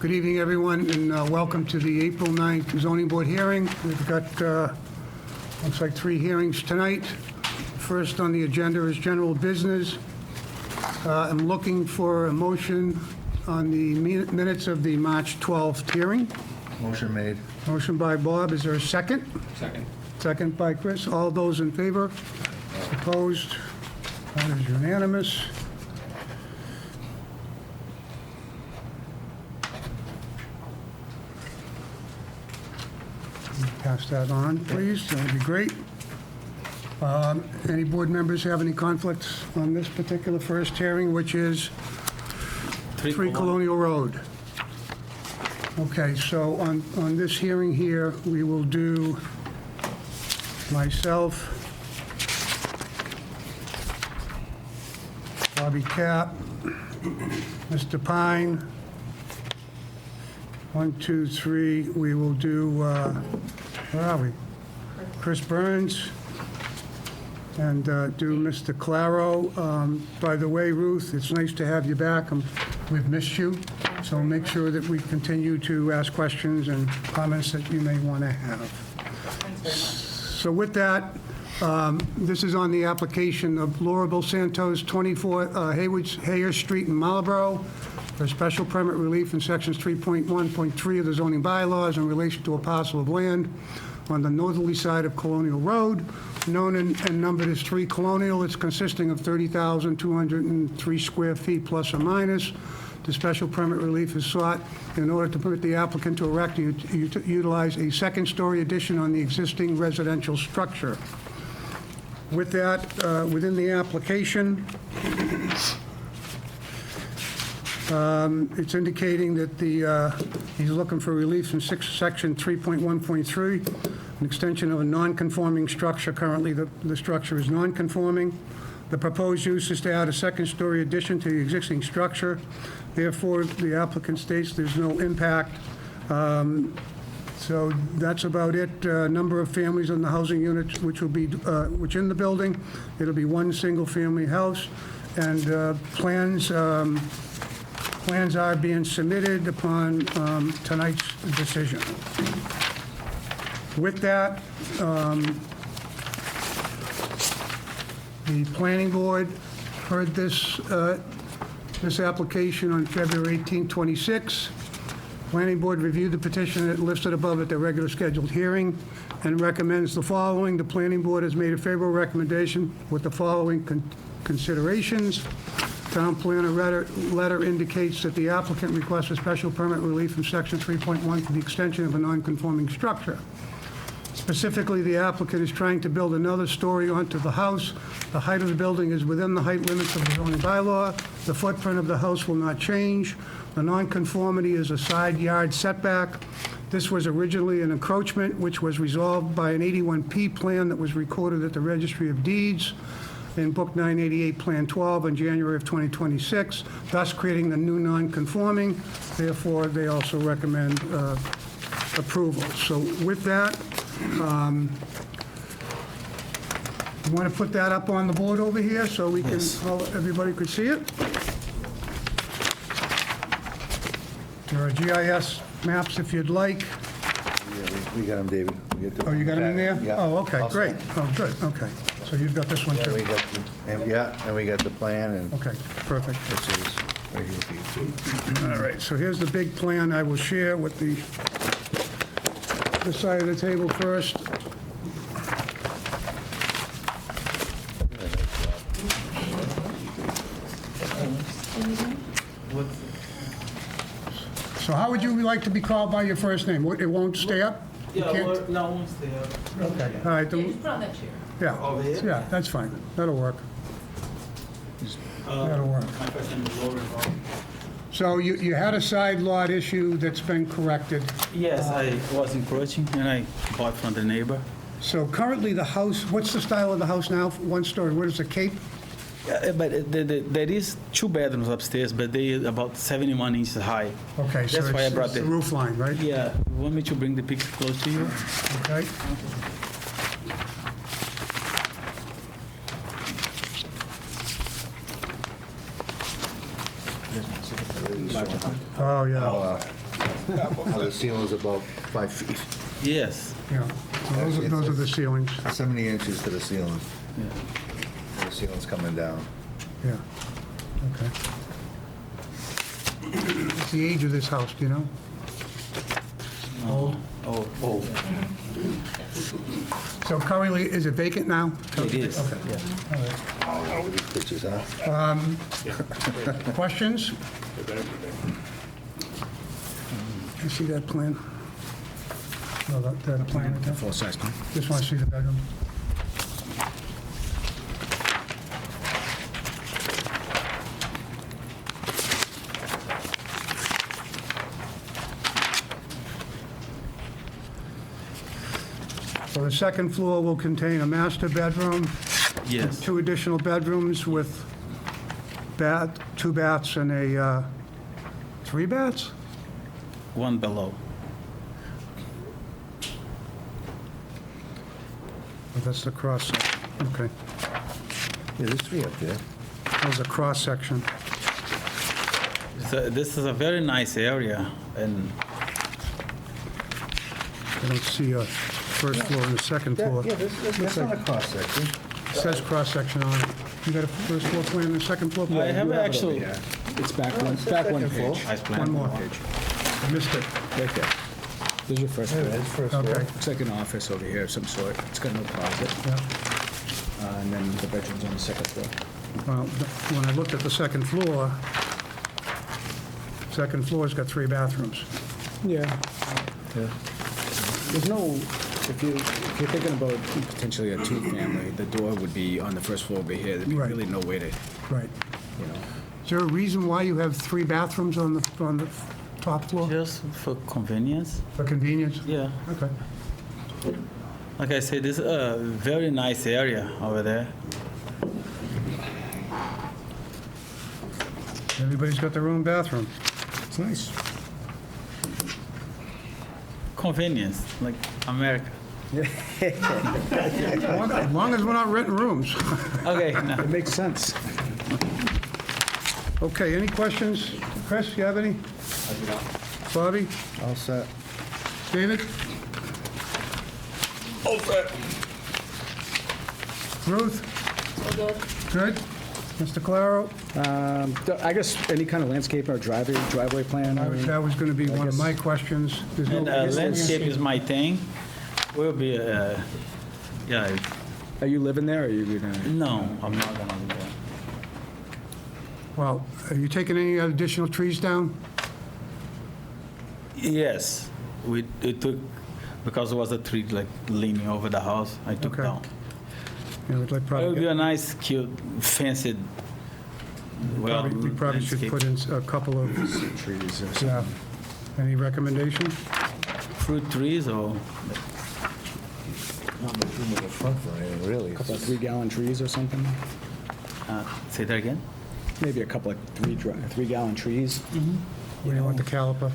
Good evening, everyone, and welcome to the April 9th zoning board hearing. We've got, looks like 3 hearings tonight. First on the agenda is general business. I'm looking for a motion on the minutes of the March 12th hearing. Motion made. Motion by Bob, is there a second? Second. Second by Chris. All those in favor? Opposed? That is unanimous. Pass that on, please. That would be great. Any board members have any conflicts on this particular first hearing, which is 3 Colonial Road? Okay, so on this hearing here, we will do myself, Bobby Cap, Mr. Pine. 1, 2, 3, we will do, where are we? Chris Burns, and do Mr. Claro. By the way, Ruth, it's nice to have you back. We've missed you, so make sure that we continue to ask questions and comments that you may want to have. Thanks very much. So with that, this is on the application of Laura Bill Santos, 24 Hayward Street in Marlborough, for special permit relief in sections 3.1.3 of the zoning bylaws in relation to a parcel of land on the northerly side of Colonial Road, known and numbered as 3 Colonial. It's consisting of 30,203 square feet plus or minus. The special permit relief is sought in order to permit the applicant to erect and utilize a second-story addition on the existing residential structure. With that, within the application, it's indicating that he's looking for relief from section 3.1.3, an extension of a non-conforming structure. Currently, the structure is non-conforming. The proposed use is to add a second-story addition to the existing structure. Therefore, the applicant states there's no impact. So that's about it. Number of families in the housing units, which in the building, it'll be 1 single-family house, and plans are being submitted upon tonight's decision. With that, the planning board heard this application on February 18, 26. Planning board reviewed the petition that listed above at their regular scheduled hearing and recommends the following. The planning board has made a favorable recommendation with the following considerations. Town planner letter indicates that the applicant requests a special permit relief from section 3.1 for the extension of a non-conforming structure. Specifically, the applicant is trying to build another story onto the house. The height of the building is within the height limits of the zoning bylaw. The footprint of the house will not change. The nonconformity is a side yard setback. This was originally an encroachment, which was resolved by an 81P plan that was recorded at the Registry of Deeds in Book 988, Plan 12, in January of 2026, thus creating the new nonconforming. Therefore, they also recommend approval. So with that, you want to put that up on the board over here so we can, everybody could see it? There are GIS maps if you'd like. Yeah, we got them, David. Oh, you got them in there? Yeah. Oh, okay, Also. great. Oh, good, okay. So you've got this one Yeah, too? and we got the plan, and Okay, perfect. this is right here for you, too. All right, so here's the big plan I will share with the side of the table first. So how would you like to be called by your first name? It won't stay up? You Yeah, can't- no one's there. Okay, all right, Yeah, just put on that chair. yeah, Over here? yeah, that's fine. That'll work. That'll work. My first name is Lauren. So you had a side lot issue that's been corrected. Yes, I was encroaching and I bought from the neighbor. So currently the house, what's the style of the house now? 1 story, what is the cape? Yeah, but there is 2 bedrooms upstairs, but they about 71 inches high. Okay, so That's why I it's brought the the- roof line, right? Yeah, you want me to bring the picture close to you? Okay. Oh, yeah. How the ceiling's about 5 feet. Yes. Yeah, so those are the ceilings, 70 inches to the ceiling. Yeah. The ceiling's coming down. yeah, okay. What's the age of this house, do you know? Old? Oh, So currently, is it vacant now? it is. Okay. Yeah. Oh, these pictures, huh? Questions? You see that plan? No, that plan, okay. Full-size plan. Just want to see the bedroom. So the second floor will contain a master bedroom, Yes. 2 additional bedrooms with bath, 2 baths and a, 3 baths? One below. Oh, that's the cross section. Okay. Yeah, there's 3 up there. There's a cross section. So this is a very nice area, and I don't see a first floor and a second floor. Yeah, that's not a cross section. It says cross section on it. You got a first floor plan and a second floor plan? I have actually. Yeah, it's back Oh, one, it says back one second floor. page. Nice plan. One more. Page. I missed it. Right there. There's your first There floor. it is, first floor. Okay. Looks like an office over here of some sort. It's got no closet. Yeah. And then the bedroom's on the second floor. Well, when I looked at the second floor's got 3 bathrooms. Yeah. There's no, if you're thinking about potentially a 2-family, the door would be on the first floor over here. There'd be Right. really no way to, Right. you know. Is there a reason why you have 3 bathrooms on the top floor? Just for convenience. For convenience? Yeah. Okay. Like I said, this is a very nice area over there. Everybody's got their own bathroom. It's nice. Convenience, like America. As long as we're not renting rooms. Okay. No. It makes sense. Okay, any questions? Chris, you have any? Bobby? All set. David? Ruth? Good? Mr. Claro? I guess any kind of landscape or driveway plan. That was going to be one of my questions. There's no- And landscape is my thing. Will be, yeah. Are you living there, or are you gonna? No, I'm not gonna do that. Well, are you taking any additional trees down? Yes, it took because there was a tree like leaning over the house. I took Okay. down. Yeah, we'd like It probably would be get- a nice, cute, fenced. Well, we probably should landscape. put in a couple of, Trees or something. yeah. Any recommendation? Fruit trees or Not much room in the front for anything, really. Couple of 3-gallon trees or something. say that again. Maybe a couple of 3-gallon trees. What do you want the caliper?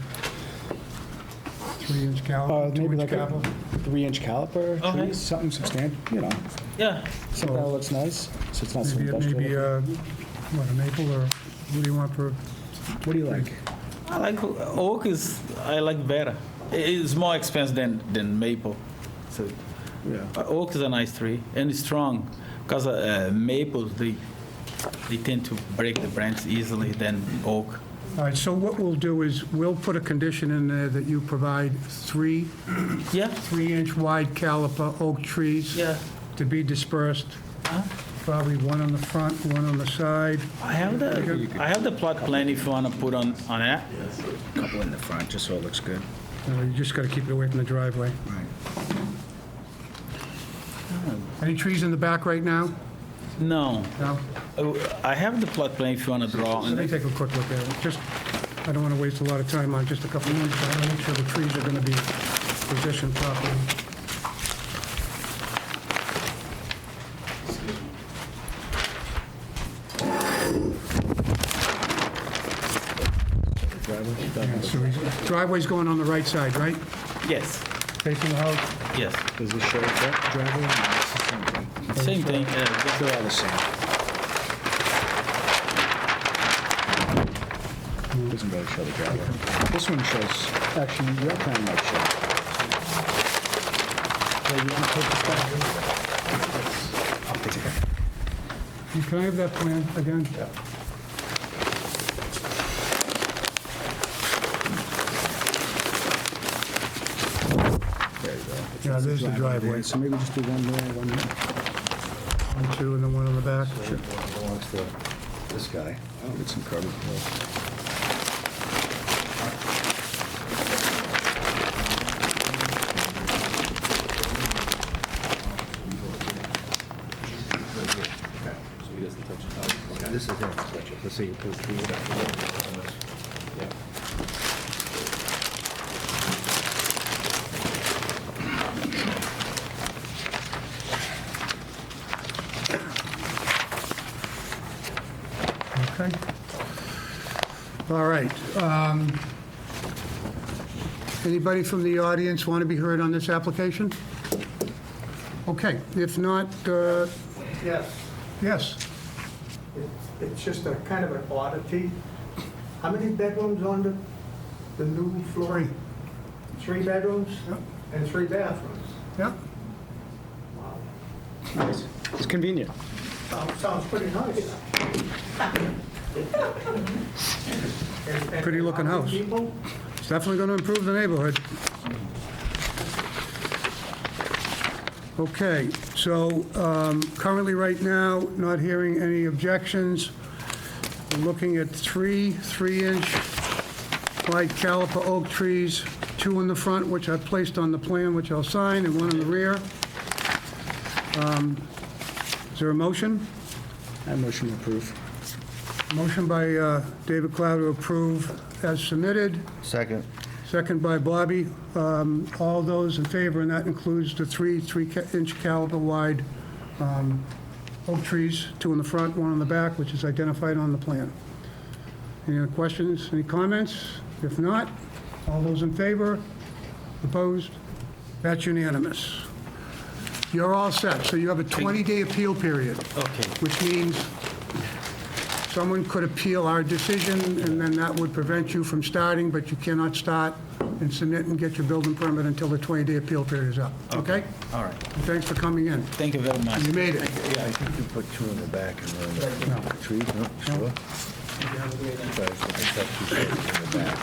3-inch caliper, Maybe 2-inch like a caliper? 3-inch caliper Okay. trees, something substantial, you know, Yeah, something that looks nice, so it's not so Maybe, industrial. what, a maple, or what do you want for, What do you like? I like oak is I like better. It's more expensive than maple. So Yeah. oak is a nice tree and it's strong because maples they tend to break the branch easily than oak. all right, so what we'll do is, we'll put a condition in there that you provide 3 Yeah, 3-inch wide caliper oak trees yeah. to be dispersed, probably 1 on the front, 1 on the side. I have the plot plan if you want to put on it. A couple in the front, just so it looks good. You just got to keep it away from the driveway. Right. Any trees in the back right now? No, No? I have the plot plan if you want to draw Let on me it. take a quick look at it. Just, I don't want to waste a lot of time on just a couple minutes. I want to make sure the trees are going to be positioned properly. Yeah, so driveway's going on the right side, right? Yes, Facing the house? yes. Does this show that driveway? No, it's the same thing. Same thing. They're all the same. Doesn't really show the driveway. This one shows, actually, your plan might show. Yeah, you want to take this back? I'll take it. Can I have that plan again? Yeah. There you go. Yeah, there's the driveway. there. So maybe just do one there, one there. 1, 2, and then one on the back. Sure. Belongs to this guy. Oh, it's incredible. This is it. Let's see, you put three up. Okay. All right. Anybody from the audience want to be heard on this application? Okay, if not, Yes, yes. it's just a kind of an oddity. How many bedrooms on the new floor? 3 bedrooms Yep. and 3 bathrooms. Yeah, Wow. Nice. It's convenient. Sounds pretty nice. And Pretty looking how many house. people? it's definitely going to improve the neighborhood. Okay, so currently, right now, not hearing any objections. We're looking at 3 3-inch wide caliper oak trees, 2 in the front, which I've placed on the plan, which I'll sign, and 1 in the rear. Is there a motion? I motion to approve. Motion by David Cloud to approve as submitted, Second. second by Bobby. All those in favor, and that includes the 3 3-inch caliber wide oak trees, 2 in the front, 1 in the back, which is identified on the plan. Any other questions, any comments? If not, all those in favor? Opposed? That's unanimous. You're all set, so you have a 20-day appeal period, Okay. which means someone could appeal our decision, and then that would prevent you from starting, but you cannot start and submit and get your building permit until the 20-day appeal period is up, okay? All right. Thanks for coming in. Thank you very much. You made it. I think you put 2 in the back and then trees, no? Sure. But it's got 2 trees in the back.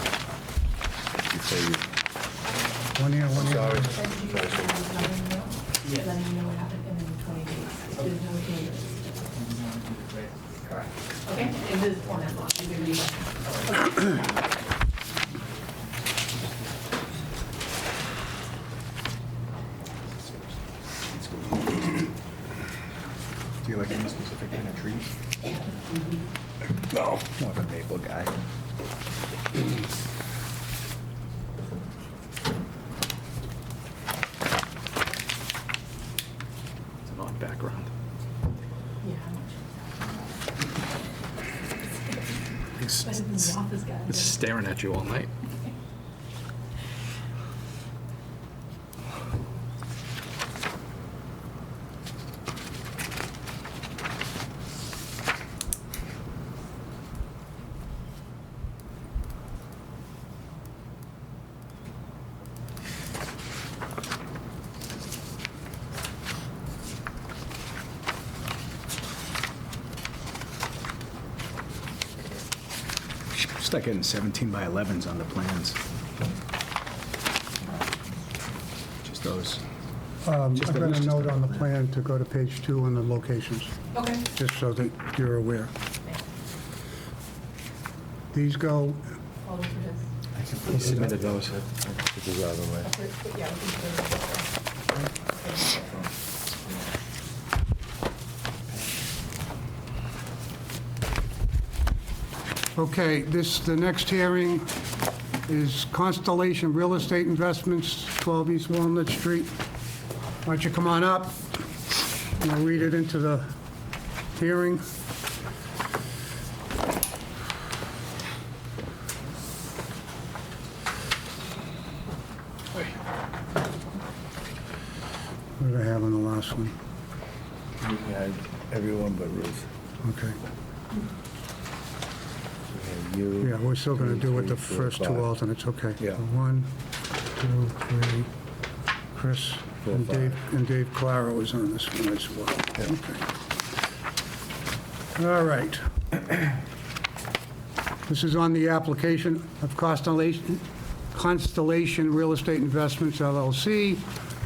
Before you, One here, one here. sorry. Letting you know what happened in 20 days. There's no changes. Correct. Okay, in this format, you can read it. Do you like any specific kind of trees? No, more of a maple guy. It's an odd background. Yeah, I'm not It's, sure. But it's the office guy. it's staring at you all night. Start getting 17 by 11s on the plans. Just those. I've Just got at a least note just on the plan to go to page 2 on the locations, Okay. just so that you're aware. These go, All those for his. He submitted those. Put these out of the way. Yeah, we can do it. okay, the next hearing is Constellation Real Estate Investments, 12 East Walnut Street. Why don't you come on up, and I'll read it into the hearing. What did I have on the last one? You had everyone but Ruth. Okay. We You. Yeah, we're still going to do with the 3, 4, first 2 5. alternates, okay. Yeah. 1, 2, 3, Chris 4, and 5. Dave Claro is on this one as well. Yeah. Okay. All right. This is on the application of Constellation Real Estate Investments LLC,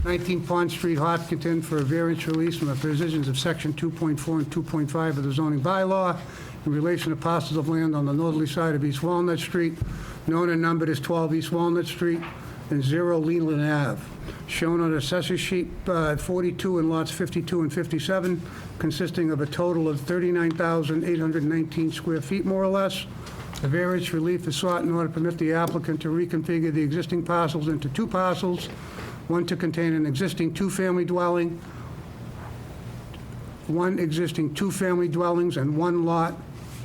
19 Pond Street, Hopkinton, for a variance release from the provisions of Section 2.4 and 2.5 of the zoning bylaw in relation to parcels of land on the northerly side of East Walnut Street, known and numbered as 12 East Walnut Street and 0 Leland Ave, shown on Assessor Sheet 42 in lots 52 and 57, consisting of a total of 39,819 square feet, more or less. The variance relief is sought in order to permit the applicant to reconfigure the existing parcels into 2 parcels, one to contain an existing 2-family dwelling, 1 existing 2-family dwellings, and 1 lot,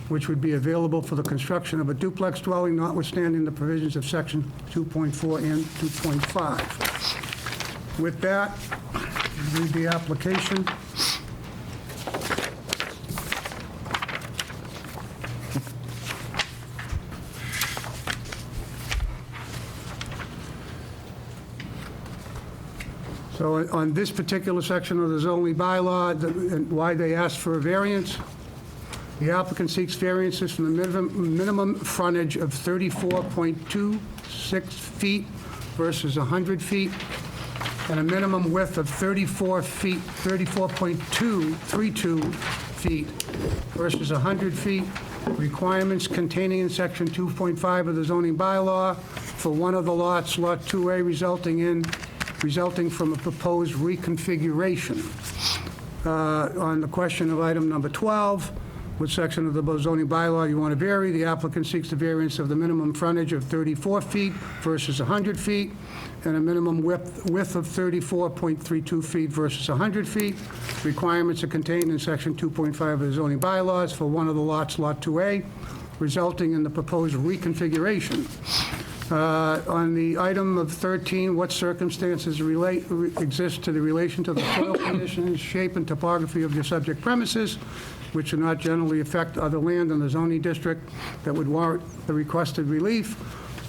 which would be available for the construction of a duplex dwelling, notwithstanding the provisions of Section 2.4 and 2.5. With that, read the application. So on this particular section of the zoning bylaw, and why they asked for a variance, the applicant seeks variances from the minimum frontage of 34.26 feet versus 100 feet, and a minimum width of 34.232 feet versus 100 feet. Requirements containing in Section 2.5 of the zoning bylaw for one of the lots, Lot 2A, resulting from a proposed reconfiguration. On the question of item number 12, what section of the zoning bylaw you want to vary, the applicant seeks the variance of the minimum frontage of 34 feet versus 100 feet, and a minimum width of 34.32 feet versus 100 feet. Requirements are contained in Section 2.5 of the zoning bylaws for one of the lots, Lot 2A, resulting in the proposed reconfiguration. On the item of 13, what circumstances exist to the relation to the soil conditions, shape, and topography of the subject premises, which do not generally affect other land in the zoning district that would warrant the requested relief.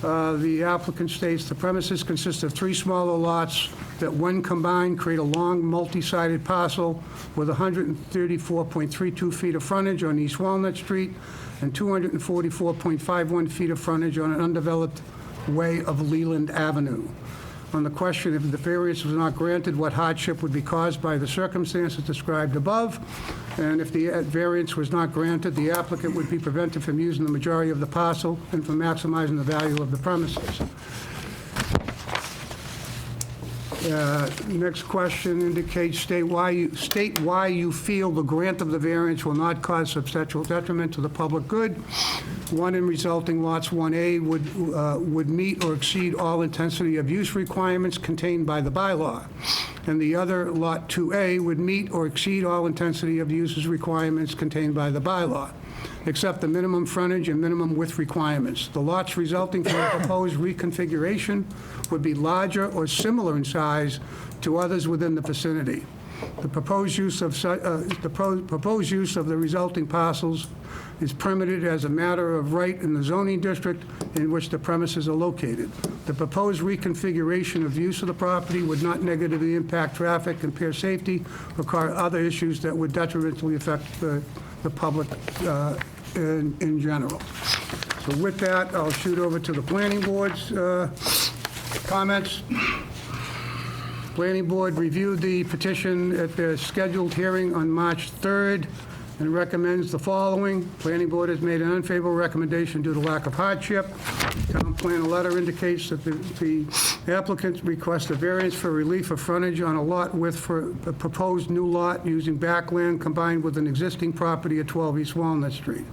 The applicant states the premises consist of 3 smaller lots that, when combined, create a long, multi-sided parcel with 134.32 feet of frontage on East Walnut Street and 244.51 feet of frontage on an undeveloped way of Leland Avenue. On the question if the variance was not granted, what hardship would be caused by the circumstances described above, and if the variance was not granted, the applicant would be prevented from using the majority of the parcel and from maximizing the value of the premises. Next question indicates, state why you feel the grant of the variance will not cause substantial detriment to the public good. One in resulting lots 1A would meet or exceed all intensity of use requirements contained by the bylaw, and the other, lot 2A, would meet or exceed all intensity of uses requirements contained by the bylaw, except the minimum frontage and minimum width requirements. The lots resulting from the proposed reconfiguration would be larger or similar in size to others within the vicinity. The proposed use of the resulting parcels is permitted as a matter of right in the zoning district in which the premises are located. The proposed reconfiguration of use of the property would not negatively impact traffic, impair safety, or cause other issues that would detrimentally affect the public in general. So with that, I'll shoot over to the planning board's comments. Planning board reviewed the petition at their scheduled hearing on March 3rd and recommends the following. Planning board has made an unfavorable recommendation due to lack of hardship. Town plan letter indicates that the applicant requests a variance for relief of frontage on a lot with for a proposed new lot using backland combined with an existing property at 12 East Walnut Street.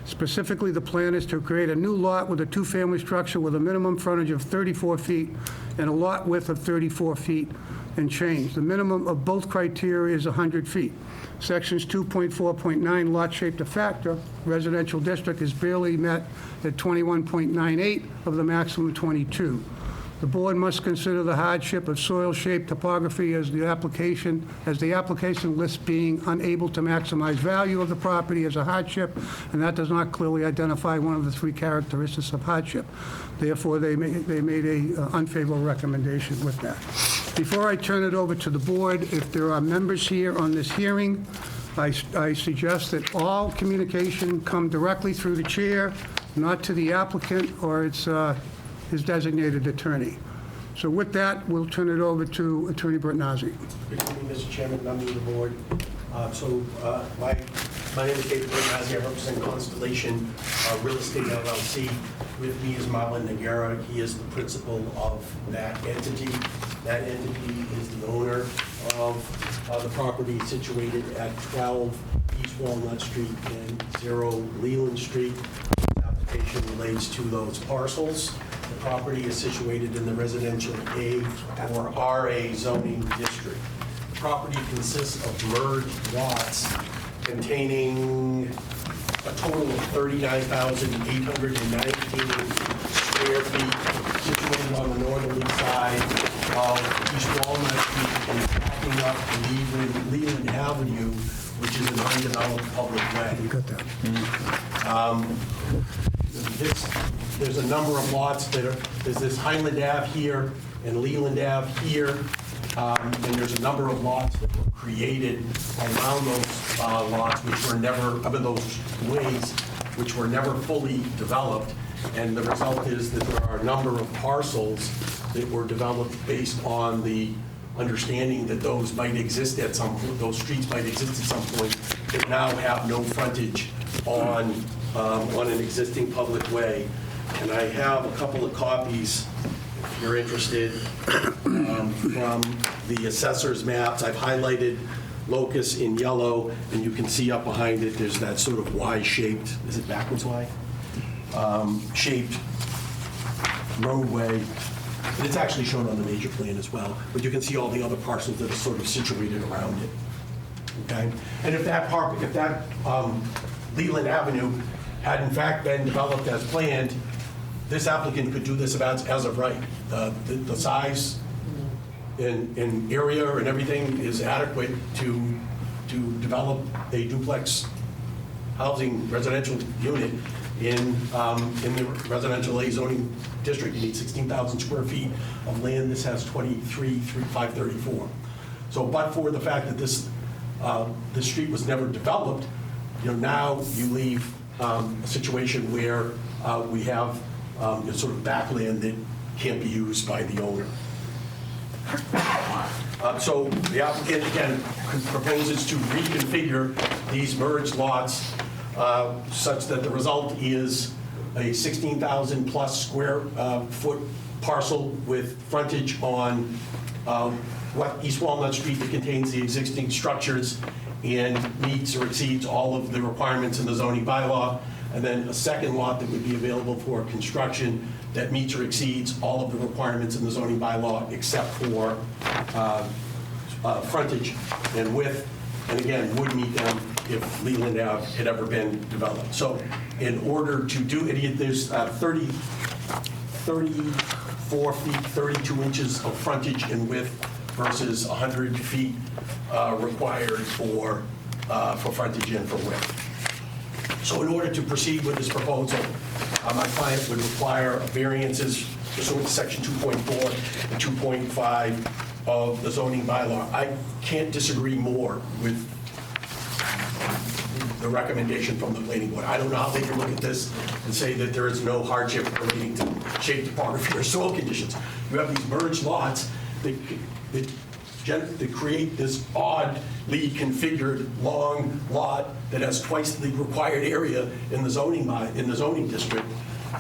Specifically, the plan is to create a new lot with a 2-family structure with a minimum frontage of 34 feet and a lot width of 34 feet and change. The minimum of both criteria is 100 feet. Sections 2.4.9, lot shape to factor, residential district is barely met at 21.98 of the maximum 22. The board must consider the hardship of soil shape topography as the application lists being unable to maximize value of the property as a hardship, and that does not clearly identify one of the three characteristics of hardship. Therefore, they made a unfavorable recommendation with that. Before I turn it over to the board, if there are members here on this hearing, I suggest that all communication come directly through the chair, not to the applicant or his designated attorney. So with that, we'll turn it over to Attorney Bertnazzi. Good evening, Mr. Chairman, members of the board. My name is David Bertnazzi. I represent Constellation Real Estate LLC. With me is Marlon Nagara. He is the principal of that entity. That entity is the owner of the property situated at 12 East Walnut Street and 0 Leland Street. The application relates to those parcels. The property is situated in the residential A or RA zoning district. The property consists of merged lots containing a total of 39,819 square feet, situated on the northerly side of East Walnut Street and backing up Leland Avenue, which is an undeveloped public way. You got that? There's a number of lots there's this Highland Ave here and Leland Ave here, and there's a number of lots that were created around those lots, which were never, those ways, which were never fully developed. And the result is that there are a number of parcels that were developed based on the understanding that those might exist at some point, those streets might exist at some point, that now have no frontage on an existing public way. And I have a couple of copies, if you're interested, from the assessor's maps. I've highlighted Locust in yellow, and you can see up behind it, there's that sort of Y-shaped, is it backwards Y? Shaped roadway. And it's actually shown on the major plan as well, but you can see all the other parcels that are sort of situated around it. Okay? And if that Leland Avenue had in fact been developed as planned, this applicant could do this as of right. The size and area and everything is adequate to develop a duplex housing residential unit in the residential A zoning district. You need 16,000 square feet of land. This has 23,534. So, but for the fact that this street was never developed, now you leave a situation where we have sort of backland that can't be used by the owner. So the applicant, again, proposes to reconfigure these merged lots such that the result is a 16,000 plus square foot parcel with frontage on East Walnut Street that contains the existing structures and meets or exceeds all of the requirements in the zoning bylaw. And then a second lot that would be available for construction that meets or exceeds all of the requirements in the zoning bylaw except for frontage and width, and again, would meet them if Leland Ave had ever been developed. So in order to do it, there's 34 feet, 32 inches of frontage and width versus 100 feet required for frontage and for width. So in order to proceed with this proposal, my client would require variances pursuant to section 2.4 and 2.5 of the zoning bylaw. I can't disagree more with the recommendation from the planning board. I don't know how they can look at this and say that there is no hardship relating to shape, topography, or soil conditions. You have these merged lots that create this oddly configured long lot that has twice the required area in the zoning district,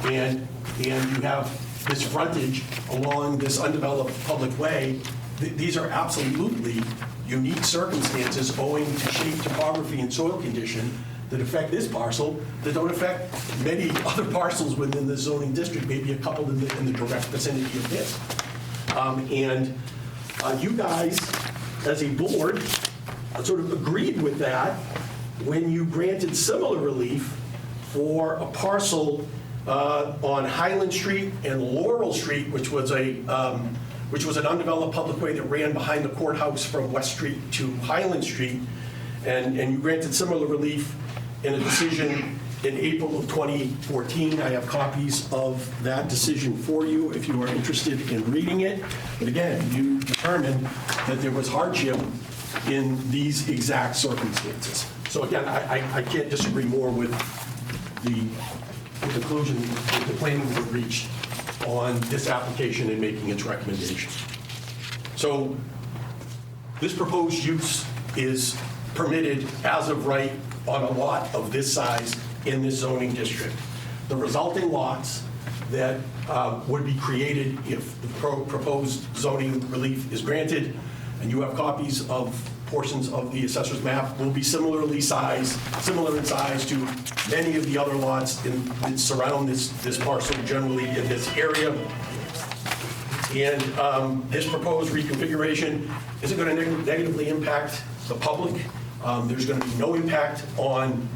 and you have this frontage along this undeveloped public way. These are absolutely unique circumstances owing to shape, topography, and soil condition that affect this parcel that don't affect many other parcels within the zoning district, maybe a couple in the direct vicinity of this. You guys, as a board, sort of agreed with that when you granted similar relief for a parcel on Highland Street and Laurel Street, which was an undeveloped public way that ran behind the courthouse from West Street to Highland Street. And you granted similar relief in a decision in April of 2014. I have copies of that decision for you if you are interested in reading it. But again, you determined that there was hardship in these exact circumstances. So again, I can't disagree more with the conclusion that the planning board reached on this application and making its recommendation. So this proposed use is permitted as of right on a lot of this size in this zoning district. The resulting lots that would be created if the proposed zoning relief is granted, and you have copies of portions of the assessor's map, will be similar in size to many of the other lots that surround this parcel generally in this area. And this proposed reconfiguration isn't going to negatively impact the public. There's going to be no impact on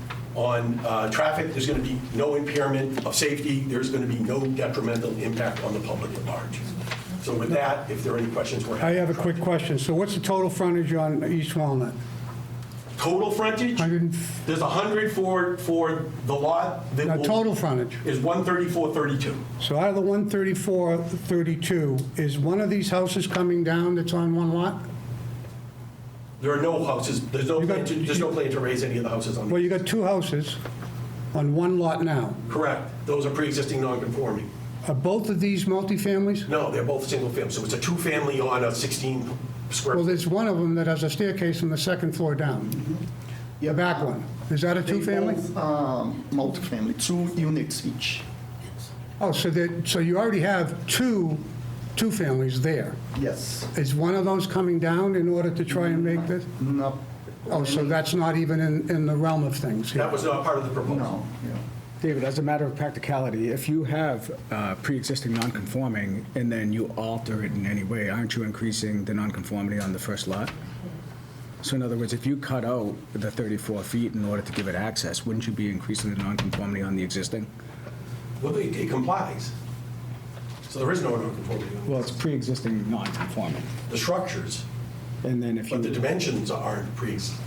traffic. There's going to be no impairment of safety. There's going to be no detrimental impact on the public at large. So with that, if there are any questions, we're happy I have a to quick try. question. So what's the total frontage on East Walnut? Total frontage? 100 There's 100 for the lot that No, will- total frontage. is 134.32. So out of the 134.32, is one of these houses coming down that's on one lot? There are no houses, there's no You got- plan to raise any of the houses on Well, the you got two houses on one lot now. Correct. Those are pre-existing non-conforming. Are both of these multifamilies? No, they're both single family, so it's a two-family on a 16 square. Well, there's one of them that has a staircase from the second floor down. The back one. Is that a They two-family? both, multifamily, 2 units each. Oh, so you already have two families there. Yes. Is one of those coming down in order to try and make this? No. Oh, so that's not even in the realm of things here? That was not part of the proposal. No, yeah. David, as a matter of practicality, if you have pre-existing non-conforming and then you alter it in any way, aren't you increasing the non-conformity on the first lot? So in other words, if you cut out the 34 feet in order to give it access, wouldn't you be increasing the non-conformity on the existing? Well, it complies. So there is no non-conformity. Well, it's pre-existing non-conforming. The structures, And then if but the you, dimensions aren't pre-existing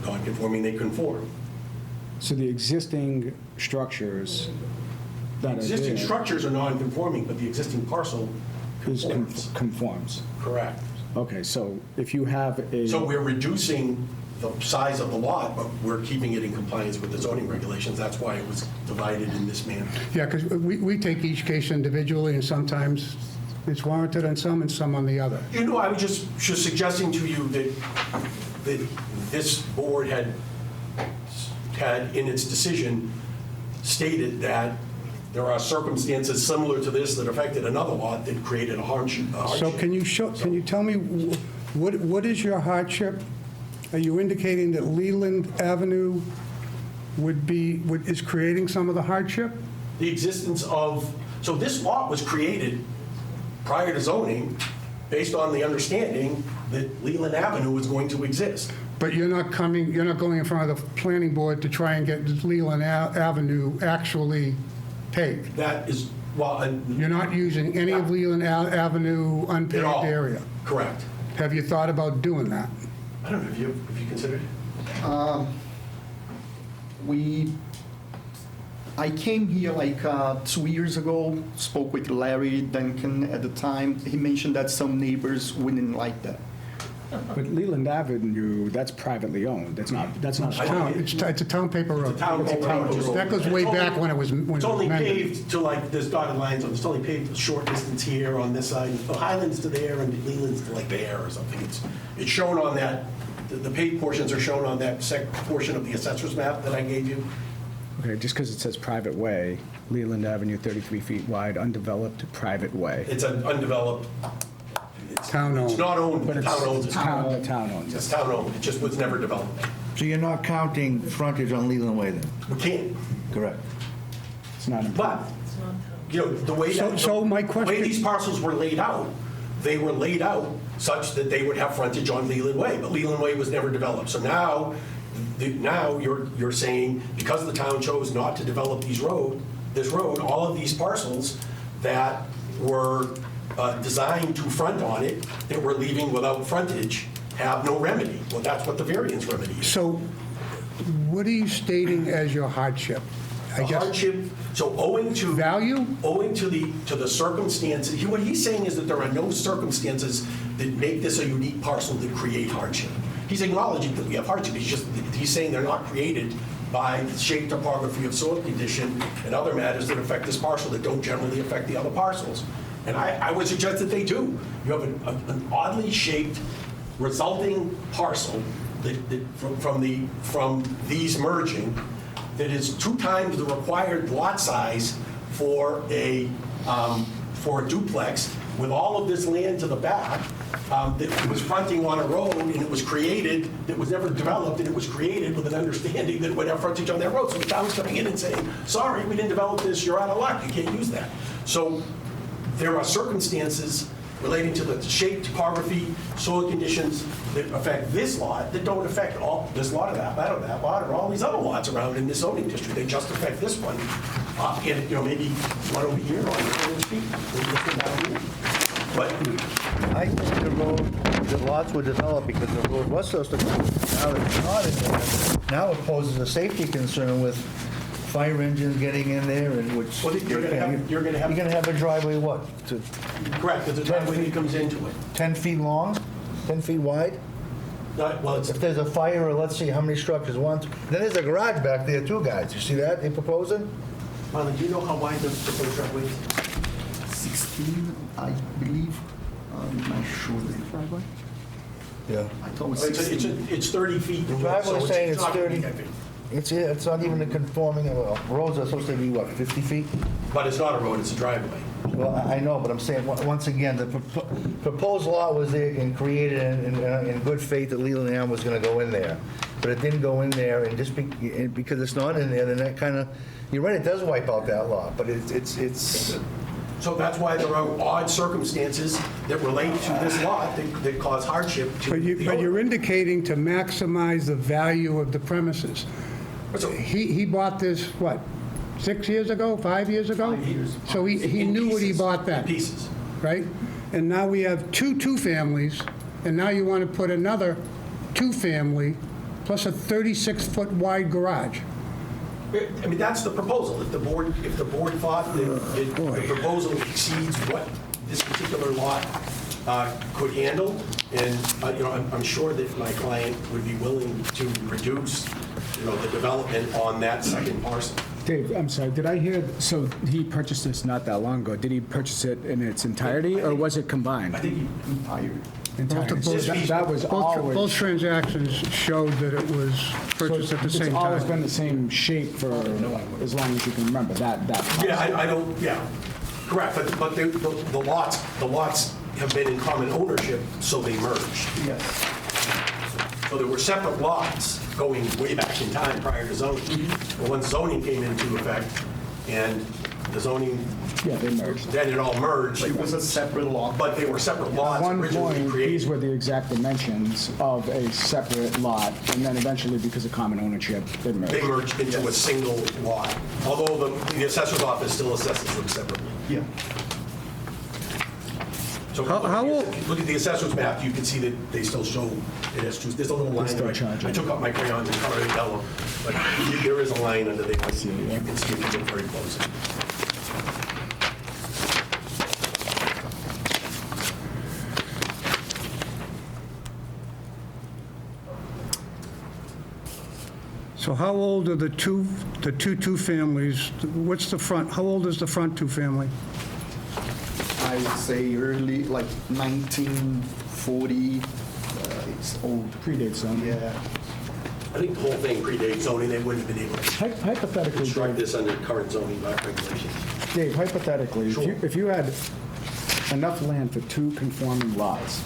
non-conforming, they conform. so the existing structures that are Existing there structures are non-conforming, but the existing parcel is conforms. conforms. Correct. Okay, so if you have a. So we're reducing the size of the lot, but we're keeping it in compliance with the zoning regulations. That's why it was divided in this manner. Yeah, because we take each case individually, and sometimes it's warranted on some and some on the other. You know, I was just suggesting to you that this board had in its decision stated that there are circumstances similar to this that affected another lot that created a hardship. So can you tell me, what is your hardship? Are you indicating that Leland Avenue is creating some of the hardship? The existence of, so this lot was created prior to zoning based on the understanding that Leland Avenue was going to exist. But you're not going in front of the planning board to try and get Leland Avenue actually paved? That is, well, You're not using any of Leland Avenue at unpaved all. area? Correct. Have you thought about doing that? I don't know, have you considered it? I came here like 2 years ago, spoke with Larry Duncan at the time. He mentioned that some neighbors wouldn't like that. But Leland Avenue, that's privately owned. That's not I Town, think it's a town paper road. It's a town road. That goes way back when it was It's only amended. paved to like, there's dotted lines on, it's only paved a short distance here on this side. The Highlands to there and Leland's to like there or something. It's shown on that, the paved portions are shown on that portion of the assessor's map that I gave you. Okay, just because it says private way, Leland Avenue, 33 feet wide, undeveloped private way. It's an undeveloped. Town owned. It's not owned, But the town owns it. Town owns It's it. town owned, it just was never developed. So you're not counting frontage on Leland Way then? We can't, Correct. It's not. but, you know, the way that. So my The way question- these parcels were laid out, they were laid out such that they would have frontage on Leland Way, but Leland Way was never developed. So now, now you're saying, because the town chose not to develop this road, all of these parcels that were designed to front on it, that we're leaving without frontage, have no remedy. Well, that's what the variance remedy is. So what are you stating as your hardship? I The guess hardship, so owing to. value? Owing to the circumstances, what he's saying is that there are no circumstances that make this a unique parcel that create hardship. He's acknowledging that we have hardship, he's saying they're not created by the shape, topography of soil condition and other matters that affect this parcel that don't generally affect the other parcels. And I would suggest that they do. You have an oddly shaped resulting parcel that from these merging that is 2 times the required lot size for a duplex, with all of this land to the back that was fronting on a road, and it was created, that was never developed, and it was created with an understanding that it would have frontage on that road. So the town's coming in and saying, sorry, we didn't develop this, you're out of luck, you can't use that. So there are circumstances relating to the shape, topography, soil conditions that affect this lot that don't affect all this lot or that lot or all these other lots around in this zoning district. They just affect this one. And, maybe one over here on the street, maybe this one down here. But I think the road, the lots were developed because the road was supposed to come. Now it's not in there. Now it poses a safety concern with fire engines getting in there and which. Well, you're gonna have a driveway, what, correct, because the driveway that comes into it. 10 feet long, 10 feet wide? Well, it's, If there's a fire, or let's see how many structures, one, then there's a garage back there too, guys. You see that they proposing? Marlon, do you know how wide the proposed driveway is? 16, I believe. I'm not sure. Driveway? Yeah. I thought it was 16. It's 30 feet. in width, Driveway's so saying it's not gonna be 30. that big. It's not even a conforming, roads are supposed to be, what, 50 feet? But it's not a road, it's a driveway. Well, I know, but I'm saying, once again, the proposed lot was there and created in good faith that Leland Am was going to go in there. But it didn't go in there, and just because it's not in there, then that kind of, you're right, it does wipe out that lot, but it's. So that's why there are odd circumstances that relate to this lot that cause hardship to But the you're owner. indicating to maximize the value of the premises. So- He bought this, what, 6 years ago, 5 years ago? 5 years. So he In knew what he pieces. bought then. In pieces. Right? And now we have two families, and now you want to put another 2-family plus a 36-foot wide garage. I mean, that's the proposal. If the board thought that the proposal exceeds what this particular lot could handle, and, I'm sure that my client would be willing to reduce, the development on that second parcel. Dave, I'm sorry, did I hear, so he purchased this not that long ago. Did he purchase it in its entirety, or was it combined? I think Entirety. Both- That was Both always, transactions showed that it was purchased at the same it's always time. been the same shape for as long as you can remember, that. Yeah, I don't, yeah, correct, but the lots have been in common ownership, so they merged. Yes. So there were separate lots going way back in time prior to zoning. But once zoning came into effect, and the zoning, Yeah, they merged. then it all merged, It was a separate lot. but they were separate At lots one originally point, created. these were the exact dimensions of a separate lot, and then eventually, because of common ownership, they merged. They merged into a single lot, although the assessor's office still assesses them separately. Yeah. So How old- if you look at the assessor's map, you can see that they still show it as two. There's a little line still there. charge I it. took out my crayons and colored it yellow, but there is a line under there. You can see if you look very close. So how old are the two families? What's the front, how old is the front 2-family? I would say early, like 1940. It's old. Predates zoning. Yeah. I think the whole thing predates zoning. They wouldn't have been able to Hypothetically, construct Dave, this under current zoning regulations. Dave, hypothetically, Sure. if you had enough land for 2 conforming lots,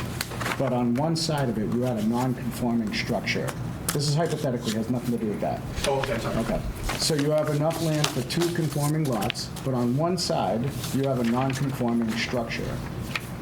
but on one side of it, you had a non-conforming structure. This is hypothetically, has nothing to do with that. Oh, okay, sorry. Okay. So you have enough land for 2 conforming lots, but on one side, you have a non-conforming structure.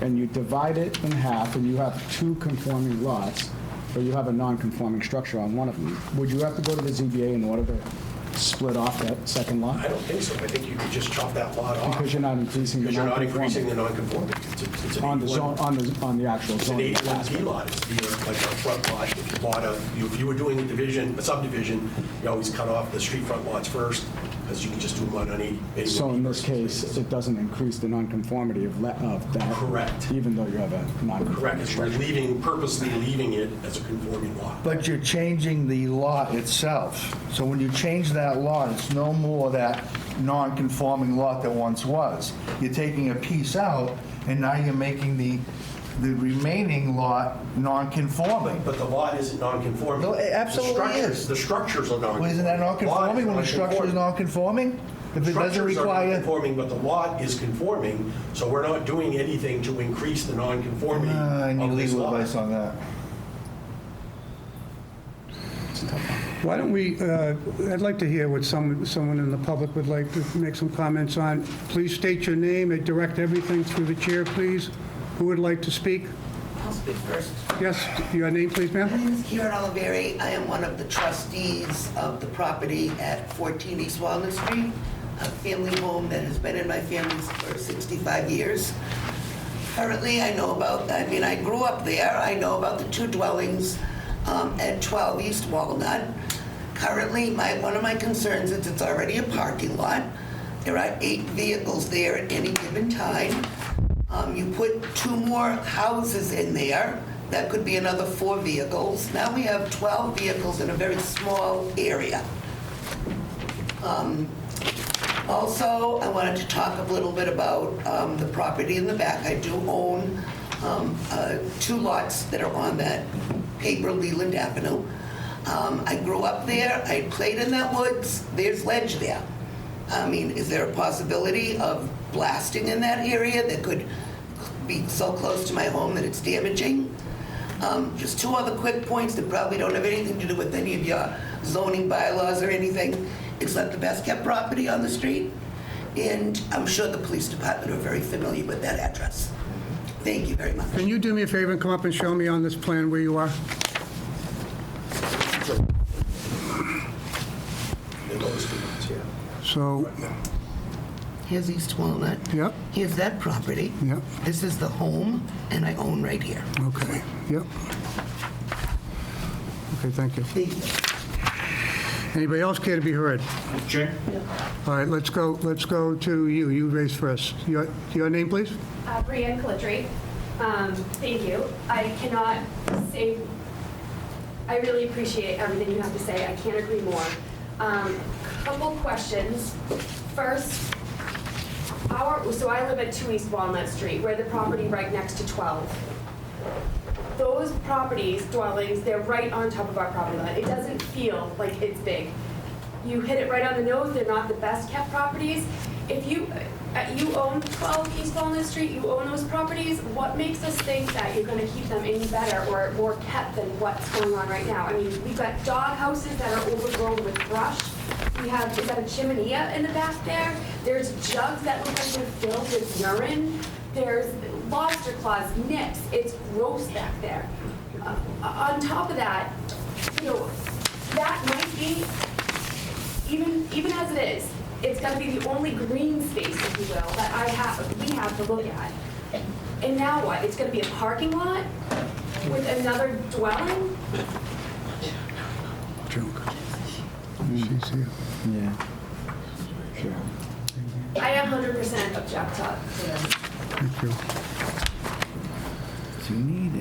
And you divide it in half, and you have 2 conforming lots. but you have a non-conforming structure on one of them. Would you have to go to the ZBA in order to split off that second lot? I don't think so. I think you could just chop that lot off. Because you're not increasing the Because you're not increasing non-conforming. the non-conformity. It's an On the 81 zone, on the actual It's an zone. 81P lot, it's like a front lot. If you bought if you were doing a subdivision, you always cut off the street front lots first, because you can just do them on an 80. So in this case, it doesn't increase the non-conformity of that? Correct. Even though you have a Correct, non-conforming because you're structure? purposely leaving it as a conforming lot. But you're changing the lot itself. So when you change that lot, it's no more that non-conforming lot that once was. You're taking a piece out, and now you're making the remaining lot non-conforming. But the lot isn't non-conforming. No, it absolutely The structures- is. The structures are non-conforming. Well, isn't that non-conforming when the structure is non-conforming? If it doesn't Structures are require... non-conforming, but the lot is conforming, so we're not doing anything to increase the non-conformity I need of this legal lot. advice on that. Why don't we, I'd like to hear what someone in the public would like to make some comments on. Please state your name and direct everything through the chair, please. Who would like to speak? I'll speak first. Yes, your name, please, My ma'am? name is Karen Oliveri. I am one of the trustees of the property at 14 East Walnut Street, a family home that has been in my family for 65 years. Currently, I grew up there. I know about the two dwellings at 12 East Walnut. Currently, one of my concerns is it's already a parking lot. There are 8 vehicles there at any given time. You put 2 more houses in there, that could be another 4 vehicles. Now we have 12 vehicles in a very small area. Also, I wanted to talk a little bit about the property in the back. I do own 2 lots that are on that paper Leland Avenue. I grew up there, I played in that woods, there's ledge there. I mean, is there a possibility of blasting in that area that could be so close to my home that it's damaging? Just 2 other quick points that probably don't have anything to do with any of your zoning bylaws or anything. It's not the best kept property on the street, and I'm sure the police department are very familiar with that address. Thank you very much. Can you do me a favor and come up and show me on this plan where you are? So, Here's East Walnut. yep, Here's that property. yep, This is the home, and I own right here. okay, yep. Okay, thank you. Thank you. Anybody else care to be heard? Chair? All right, let's go to you. You raise first. Your name, please? Brianne Calitri. Thank you. I cannot say, I really appreciate everything you have to say. I can't agree more. Couple questions. First, so I live at 2 East Walnut Street. We're the property right next to 12. Those properties, dwellings, they're right on top of our property line. It doesn't feel like it's big. You hit it right on the nose. They're not the best kept properties. If you own 12 East Walnut Street, you own those properties, what makes us think that you're going to keep them any better or more kept than what's going on right now? I mean, we've got dog houses that are overgrown with brush. We have, is that a chimney in the back there? There's jugs that look like they're filled with urine. There's lobster claws, nips. It's gross back there. On top of that, that might be, even as it is, it's going to be the only green space, if you will, that we have to look at. And now what? It's going to be a parking lot with another dwelling? Joke. She's here. Yeah. Sure. I 100% object to this. Thank you. Do you need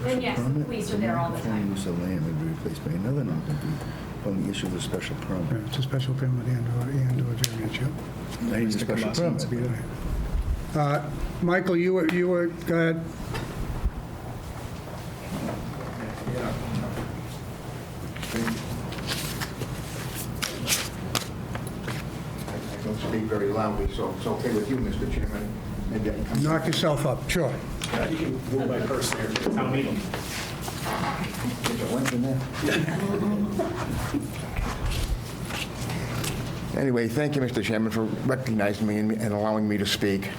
a... And yes, the police are there all the time. Use of land may be replaced by another non-compete upon the issue of a special permit. Yeah, it's a special permit and/or variance, yep. I need a special permit. Michael, you were, go ahead. I don't speak very loudly, so it's okay with you, Mr. Chairman. Maybe I can come. Knock yourself up, sure. You can move my purse there to the town meeting. There's a link in there. Anyway, thank you, Mr. Chairman, for recognizing me and allowing me to speak.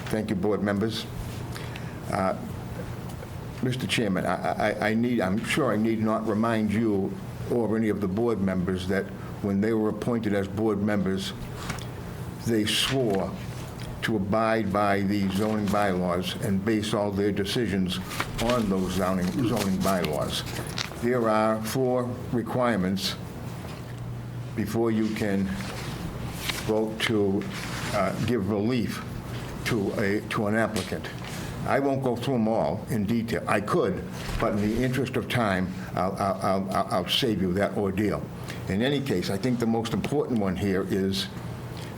Thank you, board members. Mr. Chairman, I'm sure I need not remind you or any of the board members that when they were appointed as board members, they swore to abide by the zoning bylaws and base all their decisions on those zoning bylaws. There are 4 requirements before you can vote to give relief to an applicant. I won't go through them all in detail. I could, but in the interest of time, I'll save you that ordeal. In any case, I think the most important one here is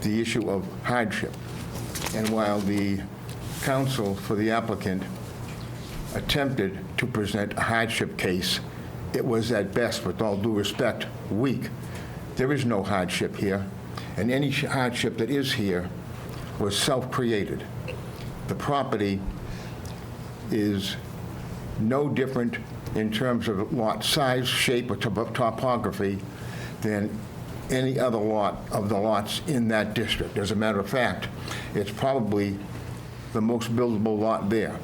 the issue of hardship. And while the counsel for the applicant attempted to present a hardship case, it was at best, with all due respect, weak. There is no hardship here, and any hardship that is here was self-created. The property is no different in terms of lot size, shape, or topography than any other lot of the lots in that district. As a matter of fact, it's probably the most buildable lot there.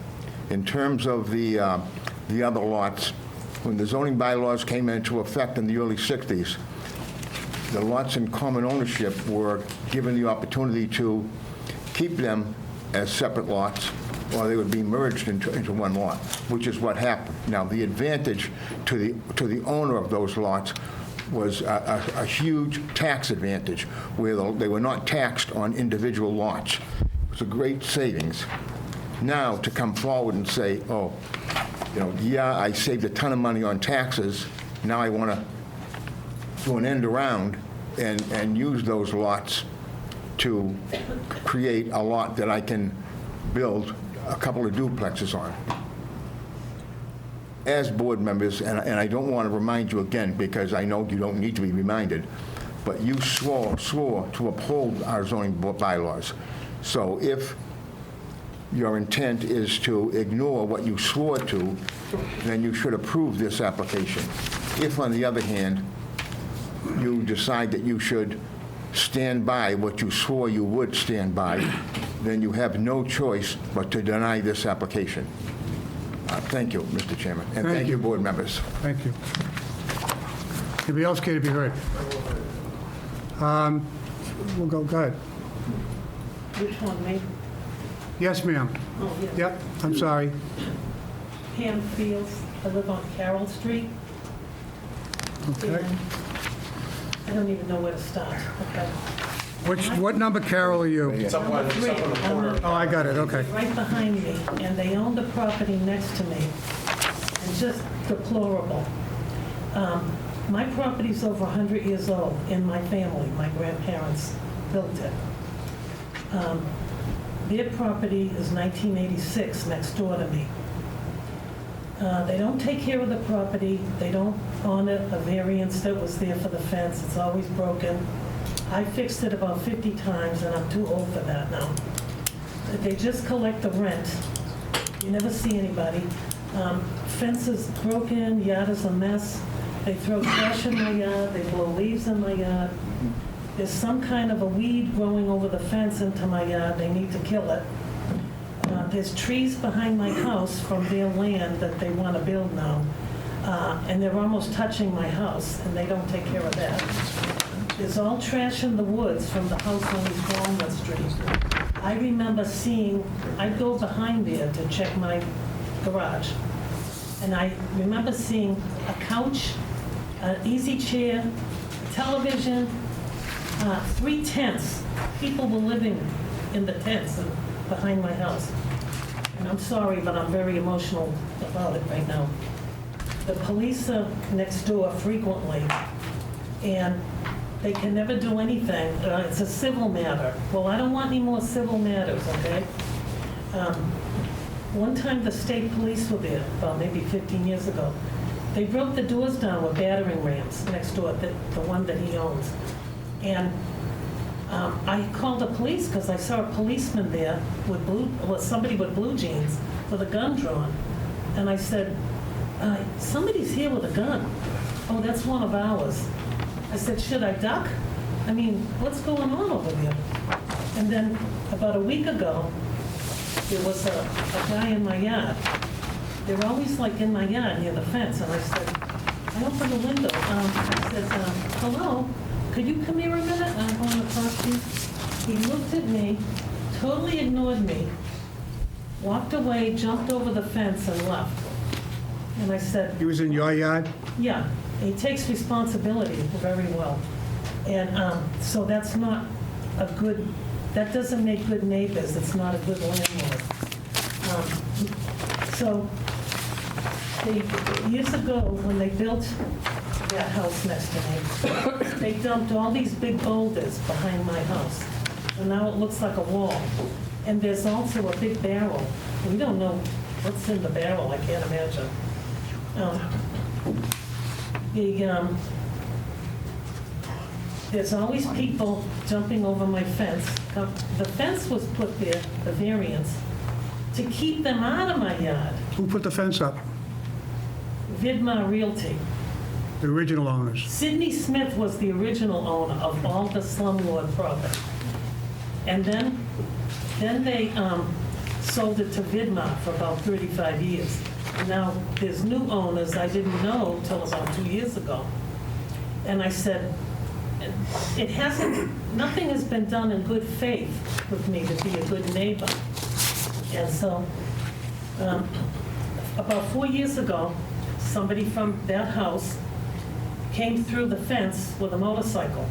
In terms of the other lots, when the zoning bylaws came into effect in the early 60s, the lots in common ownership were given the opportunity to keep them as separate lots, or they would be merged into one lot, which is what happened. Now, the advantage to the owner of those lots was a huge tax advantage, where they were not taxed on individual lots. It was a great savings. Now, to come forward and say, oh, yeah, I saved a ton of money on taxes, now I want to do an end around and use those lots to create a lot that I can build a couple of duplexes on. As board members, and I don't want to remind you again, because I know you don't need to be reminded, but you swore to uphold our zoning bylaws. So if your intent is to ignore what you swore to, then you should approve this application. If, on the other hand, you decide that you should stand by what you swore you would stand by, then you have no choice but to deny this application. Thank you, Mr. Chairman, and thank you, board members. Thank you. Anybody else care to be heard? We'll go ahead. Which one, me? Yes, ma'am. Oh, yes. Yep, I'm sorry. Pam Fields, I live on Carroll Street. Okay. And I don't even know where to start, okay? What number, Carol, are you? It's up on Number 3, the corner. Oh, I got it, okay. right behind me, and they own the property next to me. It's just deplorable. My property's over 100 years old in my family. My grandparents built it. Their property is 1986 next door to me. They don't take care of the property. They don't honor a variance that was there for the fence. It's always broken. I fixed it about 50 times, and I'm too old for that now. They just collect the rent. You never see anybody. Fence is broken, yard is a mess. They throw trash in my yard, they blow leaves in my yard. There's some kind of a weed growing over the fence into my yard, they need to kill it. There's trees behind my house from their land that they want to build now, and they're almost touching my house, and they don't take care of that. There's all trash in the woods from the house on East Walnut Street. I remember I'd go behind there to check my garage, and I remember seeing a couch, an easy chair, a television, 3 tents. People were living in the tents behind my house. And I'm sorry, but I'm very emotional about it right now. The police are next door frequently, and they can never do anything. It's a civil matter. Well, I don't want any more civil matters, okay? One time the state police were there, about maybe 15 years ago. They broke the doors down with battering rams next door, the one that he owns. And I called the police because I saw a policeman there with somebody with blue jeans with a gun drawn. And I said, somebody's here with a gun. Oh, that's one of ours. I said, should I duck? I mean, what's going on over there? And then about a week ago, there was a guy in my yard. they're always like in my yard near the fence, and I said, I opened the window, I said, hello, could you come here a minute? I want to talk to you. He looked at me, totally ignored me, walked away, jumped over the fence and left. And I said, He was in your yard? yeah, he takes responsibility very well. And so that's not a good, that doesn't make good neighbors, it's not a good landlord. So, years ago, when they built that house next to me, they dumped all these big boulders behind my house. And now it looks like a wall. And there's also a big barrel. We don't know what's in the barrel, I can't imagine. There's always people jumping over my fence. The fence was put there, the variance, to keep them out of my yard. Who put the fence up? Vidmar Realty. The original owners. Sidney Smith was the original owner of all the slumlord property. And then they sold it to Vidmar for about 35 years. And now there's new owners I didn't know till about 2 years ago. And I said, it hasn't, nothing has been done in good faith with me to be a good neighbor. And so, about 4 years ago, somebody from that house came through the fence with a motorcycle,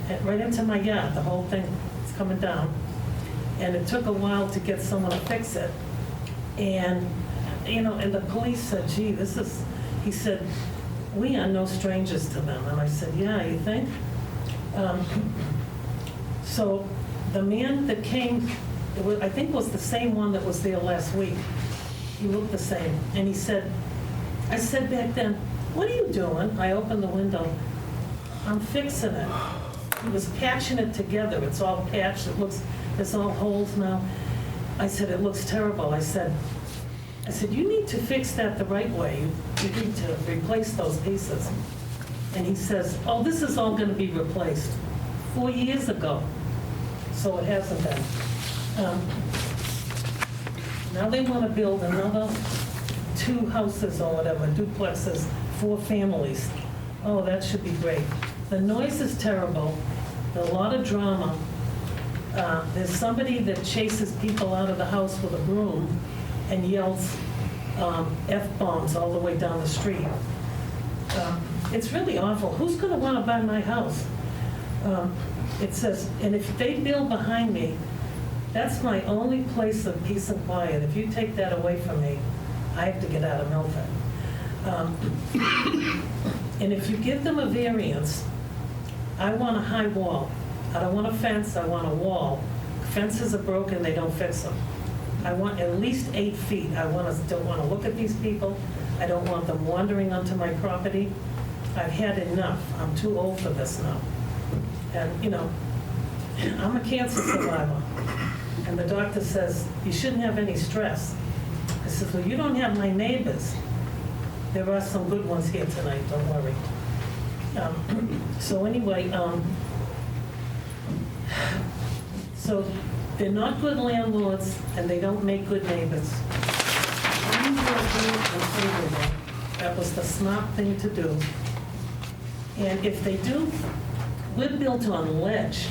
and right into my yard. The whole thing is coming down. And it took a while to get someone to fix it. And, you know, and the police said, gee, he said, we are no strangers to them. And I said, yeah, you think? So the man that came, I think was the same one that was there last week. He looked the same. And he said, I said back then, what are you doing? I opened the window. I'm fixing it. He was patching it together. It's all patched. There's all holes now. I said, it looks terrible. I said, you need to fix that the right way. You need to replace those pieces. And he says, oh, this is all going to be replaced 4 years ago. So it hasn't been. Now they want to build another 2 houses or whatever, duplexes, 4 families. Oh, that should be great. The noise is terrible. There's a lot of drama. There's somebody that chases people out of the house with a broom and yells F-bombs all the way down the street. It's really awful. Who's going to want to buy my house? It says, and if they build behind me, that's my only place of peace and quiet. If you take that away from me, I have to get out of Milford. And if you give them a variance, I want a high wall. I don't want a fence, I want a wall. Fences are broken, they don't fix them. I want at least 8 feet. I don't want to look at these people. I don't want them wandering onto my property. I've had enough. I'm too old for this now. And, you know, I'm a cancer survivor. And the doctor says, you shouldn't have any stress. I said, well, you don't have my neighbors. There are some good ones here tonight, don't worry. So anyway, so they're not good landlords, and they don't make good neighbors. That was the smart thing to do. And if they do, we're built on ledge,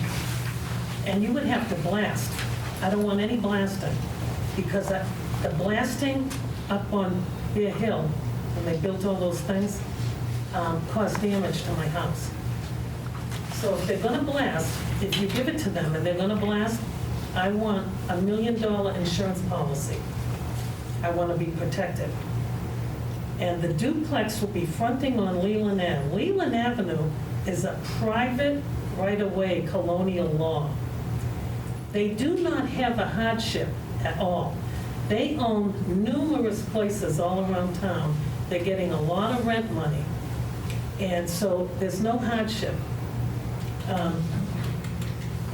and you would have to blast. I don't want any blasting, because the blasting up on Bear Hill, when they built all those things, caused damage to my house. So if they're gonna blast, if you give it to them and they're gonna blast, I want $1 million insurance policy. I want to be protected. And the duplex will be fronting on Leland Ave. Leland Avenue is a private right-of-way colonial law. They do not have a hardship at all. They own numerous places all around town. They're getting a lot of rent money. And so there's no hardship.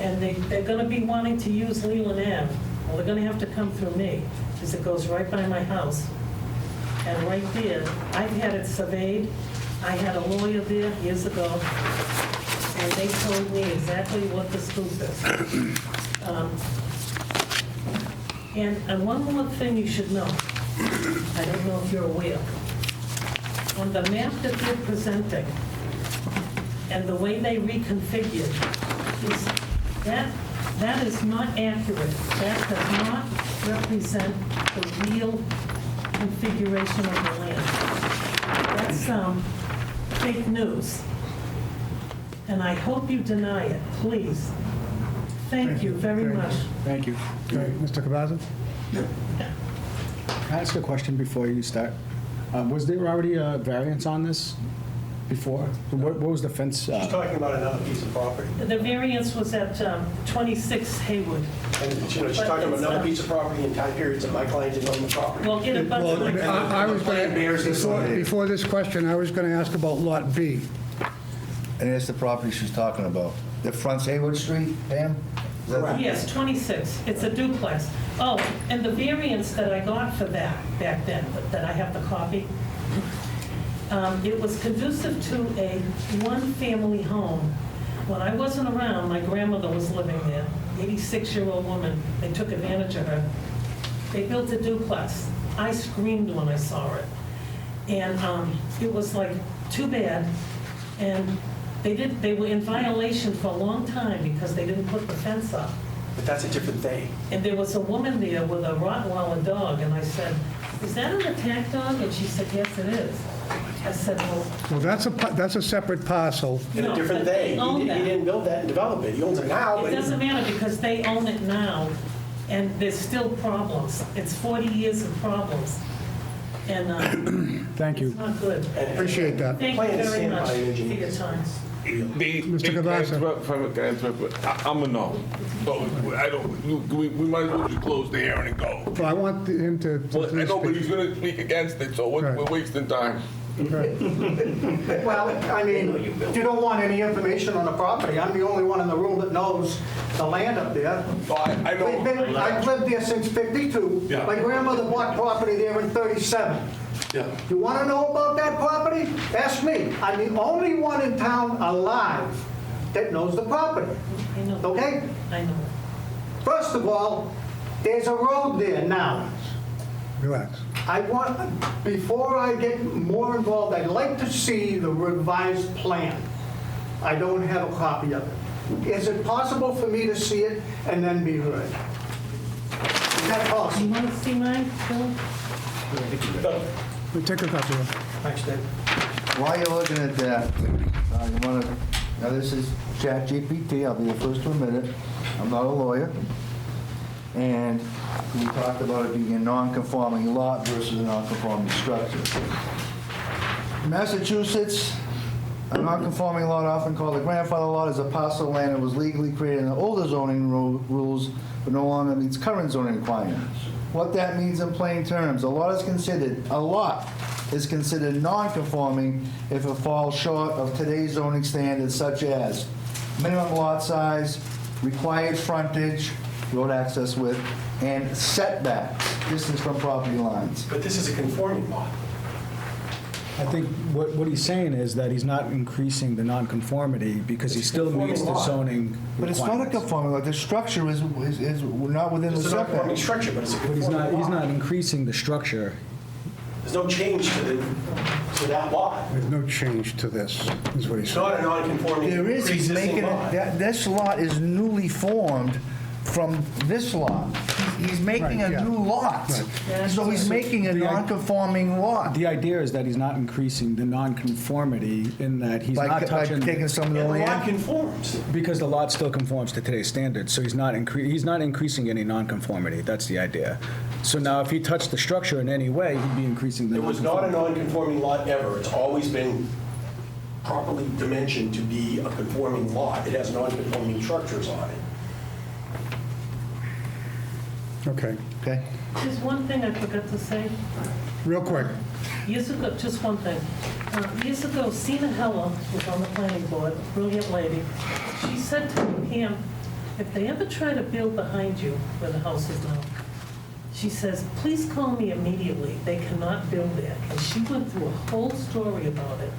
And they're going to be wanting to use Leland Ave. Well, they're going to have to come through me, because it goes right by my house. And right there, I've had it surveyed. I had a lawyer there years ago, and they told me exactly what the scoop is. And one more thing you should know. I don't know if you're aware. On the map that they're presenting, and the way they reconfigured, that is not accurate. That does not represent the real configuration of the land. That's fake news. And I hope you deny it, please. Thank you very much. Thank you. Okay, Mr. Cavazza? Can I ask a question before you start? Was there already a variance on this before? What was the fence? She's talking about another piece of property. The variance was at 26 Haywood. And she's talking about another piece of property in time periods that my client didn't own the property. Well, it abuts my I was Plan bears this on it. before this question, I was going to ask about Lot B. And that's the property she's talking about. The front's Haywood Street, Pam? Is that the- Yes, 26. It's a duplex. Oh, and the variance that I got for that back then, that I have the copy, it was conducive to a one-family home. When I wasn't around, my grandmother was living there, 86-year-old woman. They took advantage of her. They built a duplex. I screamed when I saw it. And it was like, too bad. And they were in violation for a long time because they didn't put the fence up. But that's a different thing. And there was a woman there with a Rottweiler dog, and I said, "Is that an attack dog?" And she said, "Yes, it is." I said, "Well, Well, that's a separate parcel. And No, a different but they thing. own He that. didn't build that and develop it. He owns it now, it but doesn't matter because they own it now, and there's still problems. It's 40 years of problems, and Thank you. it's not good." Appreciate that. Thank you Plan is very stamped much by for your engineers. time. Mr. Cavazza. I'm a no. But I don't, we might as well just close the hearing and go. Well, I want him to... Well, I know, but he's gonna speak against it, so Right. we're wasting time. Well, I mean, you don't want any information on the property. I'm the only one in the room that knows the land up there. So I know. I've lived there since 52. Yeah. My grandmother bought property there in 37. Yeah. You want to know about that property? Ask me. I'm the only one in town alive that knows the property. I know. Okay? I know. First of all, there's a road there now. Relax. I want, before I get more involved, I'd like to see the revised plan. I don't have a copy of it. Is it possible for me to see it and then be heard? Is that You possible? want to see mine, Bill? We'll take a copy of it. Thanks, Dave. While you're looking at that, you want to, now this is ChatGPT, I'll be the first to admit it. I'm not a lawyer. And we talked about it being a non-conforming lot versus a non-conforming structure. In Massachusetts, a non-conforming lot, often called a grandfather lot, is a parcel of land that was legally created under older zoning rules, but no longer meets current zoning requirements. What that means in plain terms, a lot is considered non-conforming if it falls short of today's zoning standards such as minimum lot size, required frontage, road access width, and setbacks, distance from property lines. But this is a conforming lot. I think what he's saying is that he's not increasing the nonconformity because he It's a still meets the conforming lot. zoning But it's not a requirements. conforming lot, the structure is not within the It's a non-conforming setback. structure, but it's a But he's conforming not lot. increasing the structure. There's no change to that lot. There's no change to this, is what he's It's saying. not a non-conforming There is, he's pre-existing making, lot. this lot is newly formed from this lot. He's making Right, a yeah. new lot. Right. So he's making a The- non-conforming lot. The idea is that he's not increasing the nonconformity in that he's By not touching, taking some of the And the lot land. conforms. because the lot still conforms to today's standards, so he's not increasing any nonconformity. That's the idea. So now if he touched the structure in any way, he'd be increasing the It was not a nonconformity. non-conforming lot ever. It's always been properly dimensioned to be a conforming lot. It has non-conforming structures on it. Okay, Okay. There's one thing I forgot to say. real quick. Years ago, just one thing. Years ago, Sina Heller was on the planning board, a brilliant lady. She said to me, Pam, if they ever try to build behind you where the house is now, she says, please call me immediately. They cannot build there. And she went through a whole story about it.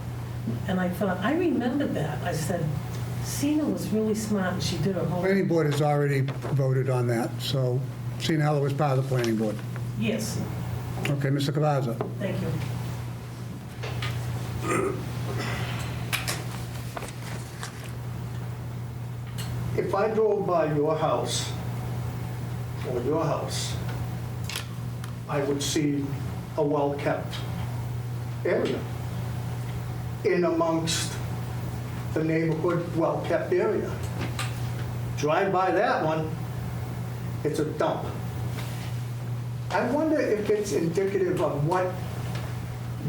And I thought, I remembered that. I said, Sina was really smart, and she did her whole... Planning board has already voted on that, so Sina Heller was part of the planning board. Yes. Okay, Mr. Cavazza. Thank you. If I drove by your house, or your house, I would see a well-kept area in amongst the neighborhood well-kept area. Drive by that one, it's a dump. I wonder if it's indicative of what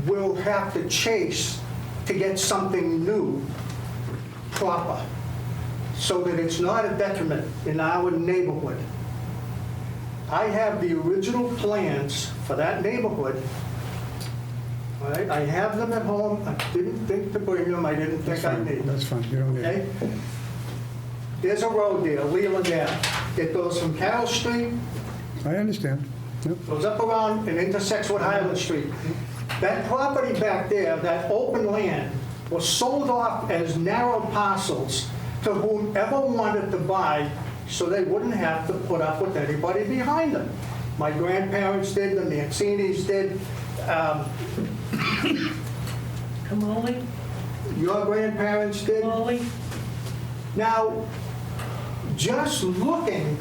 we'll have to chase to get something new, proper, so that it's not a detriment in our neighborhood. I have the original plans for that neighborhood. All right, I have them at home. I didn't think to bring them. I didn't think I'd need them. That's fine, you don't need it. Okay? There's a road there, Leland Ave. It goes from Carroll Street, I understand. Yep. goes up around and intersects with Highland Street. That property back there, that open land, was sold off as narrow parcels to whomever wanted to buy, so they wouldn't have to put up with anybody behind them. My grandparents did, the Mancinis did, Kamali? your grandparents did. Kamali? Now, just looking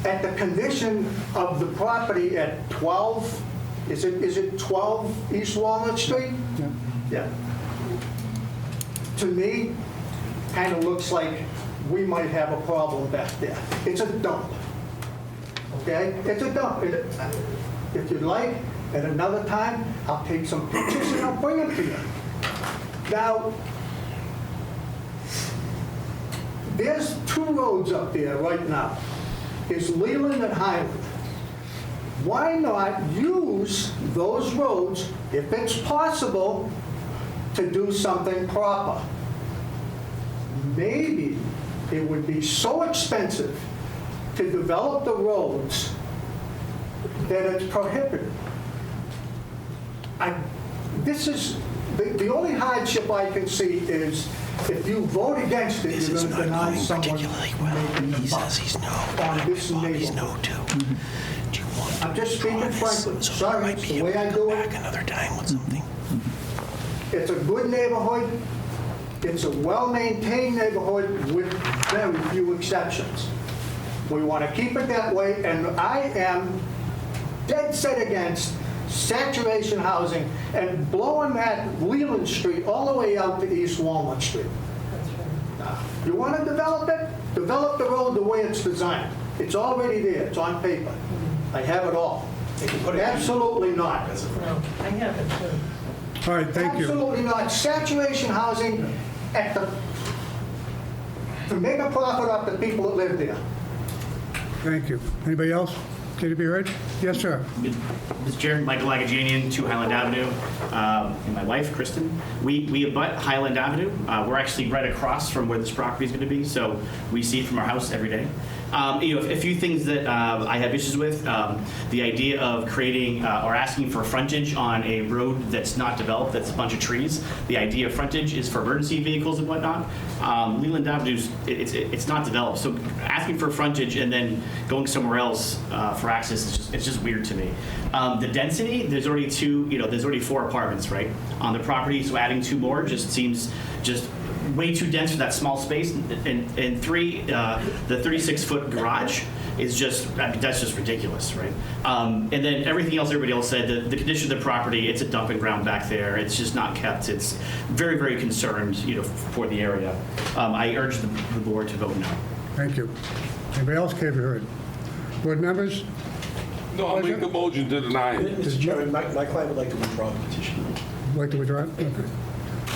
at the condition of the property at 12, is it 12 East Walnut Street? Yeah. To me, kind of looks like we might have a problem back there. It's a dump, okay? It's a dump. If you'd like, at another time, I'll take some pictures and I'll bring them to you. Now, there's two roads up there right now. It's Leland and Highland. Why not use those roads, if it's possible, to do something proper? Maybe it would be so expensive to develop the roads that it's prohibited. This is, the only hardship I can see is if you vote against it, you're going to deny someone making the buck on this neighborhood. I'm just speaking frankly. Sorry, it's the way I do it. Another time with something. It's a good neighborhood. It's a well-maintained neighborhood with very few exceptions. We want to keep it that way, and I am dead set against saturation housing and blowing that Leland Street all the way out to East Walnut Street. You want to develop it? Develop the road the way it's designed. It's already there. It's on paper. I have it all. Absolutely not. No, I have it too. All right, thank you. Absolutely not. Saturation housing to make a profit off the people that live there. Thank you. Anybody else? Can you be heard? Yes, sir. Mr. Chair, Michael Agajanian, 2 Highland Avenue, and my wife, Kristen. We abut Highland Avenue. We're actually right across from where this property is going to be, so we see it from our house every day. A few things that I have issues with. The idea of creating or asking for frontage on a road that's not developed, that's a bunch of trees. The idea of frontage is for emergency vehicles and whatnot. Leland Avenue, it's not developed, so asking for frontage and then going somewhere else for access it's just weird to me. The density, there's already 4 apartments, right, on the property, so adding 2 more just seems way too dense for that small space. And 3, the 36-foot garage is that's just ridiculous, right? And then everything else everybody else said, the condition of the property, it's a dumping ground back there. It's just not kept. It's very, very concerned, for the area. I urge the board to vote no. Thank you. Anybody else care to be heard? Board members? No, I'll make a motion to deny it. Mr. Chairman, my client would like to withdraw the petition. Would like to withdraw it? Okay.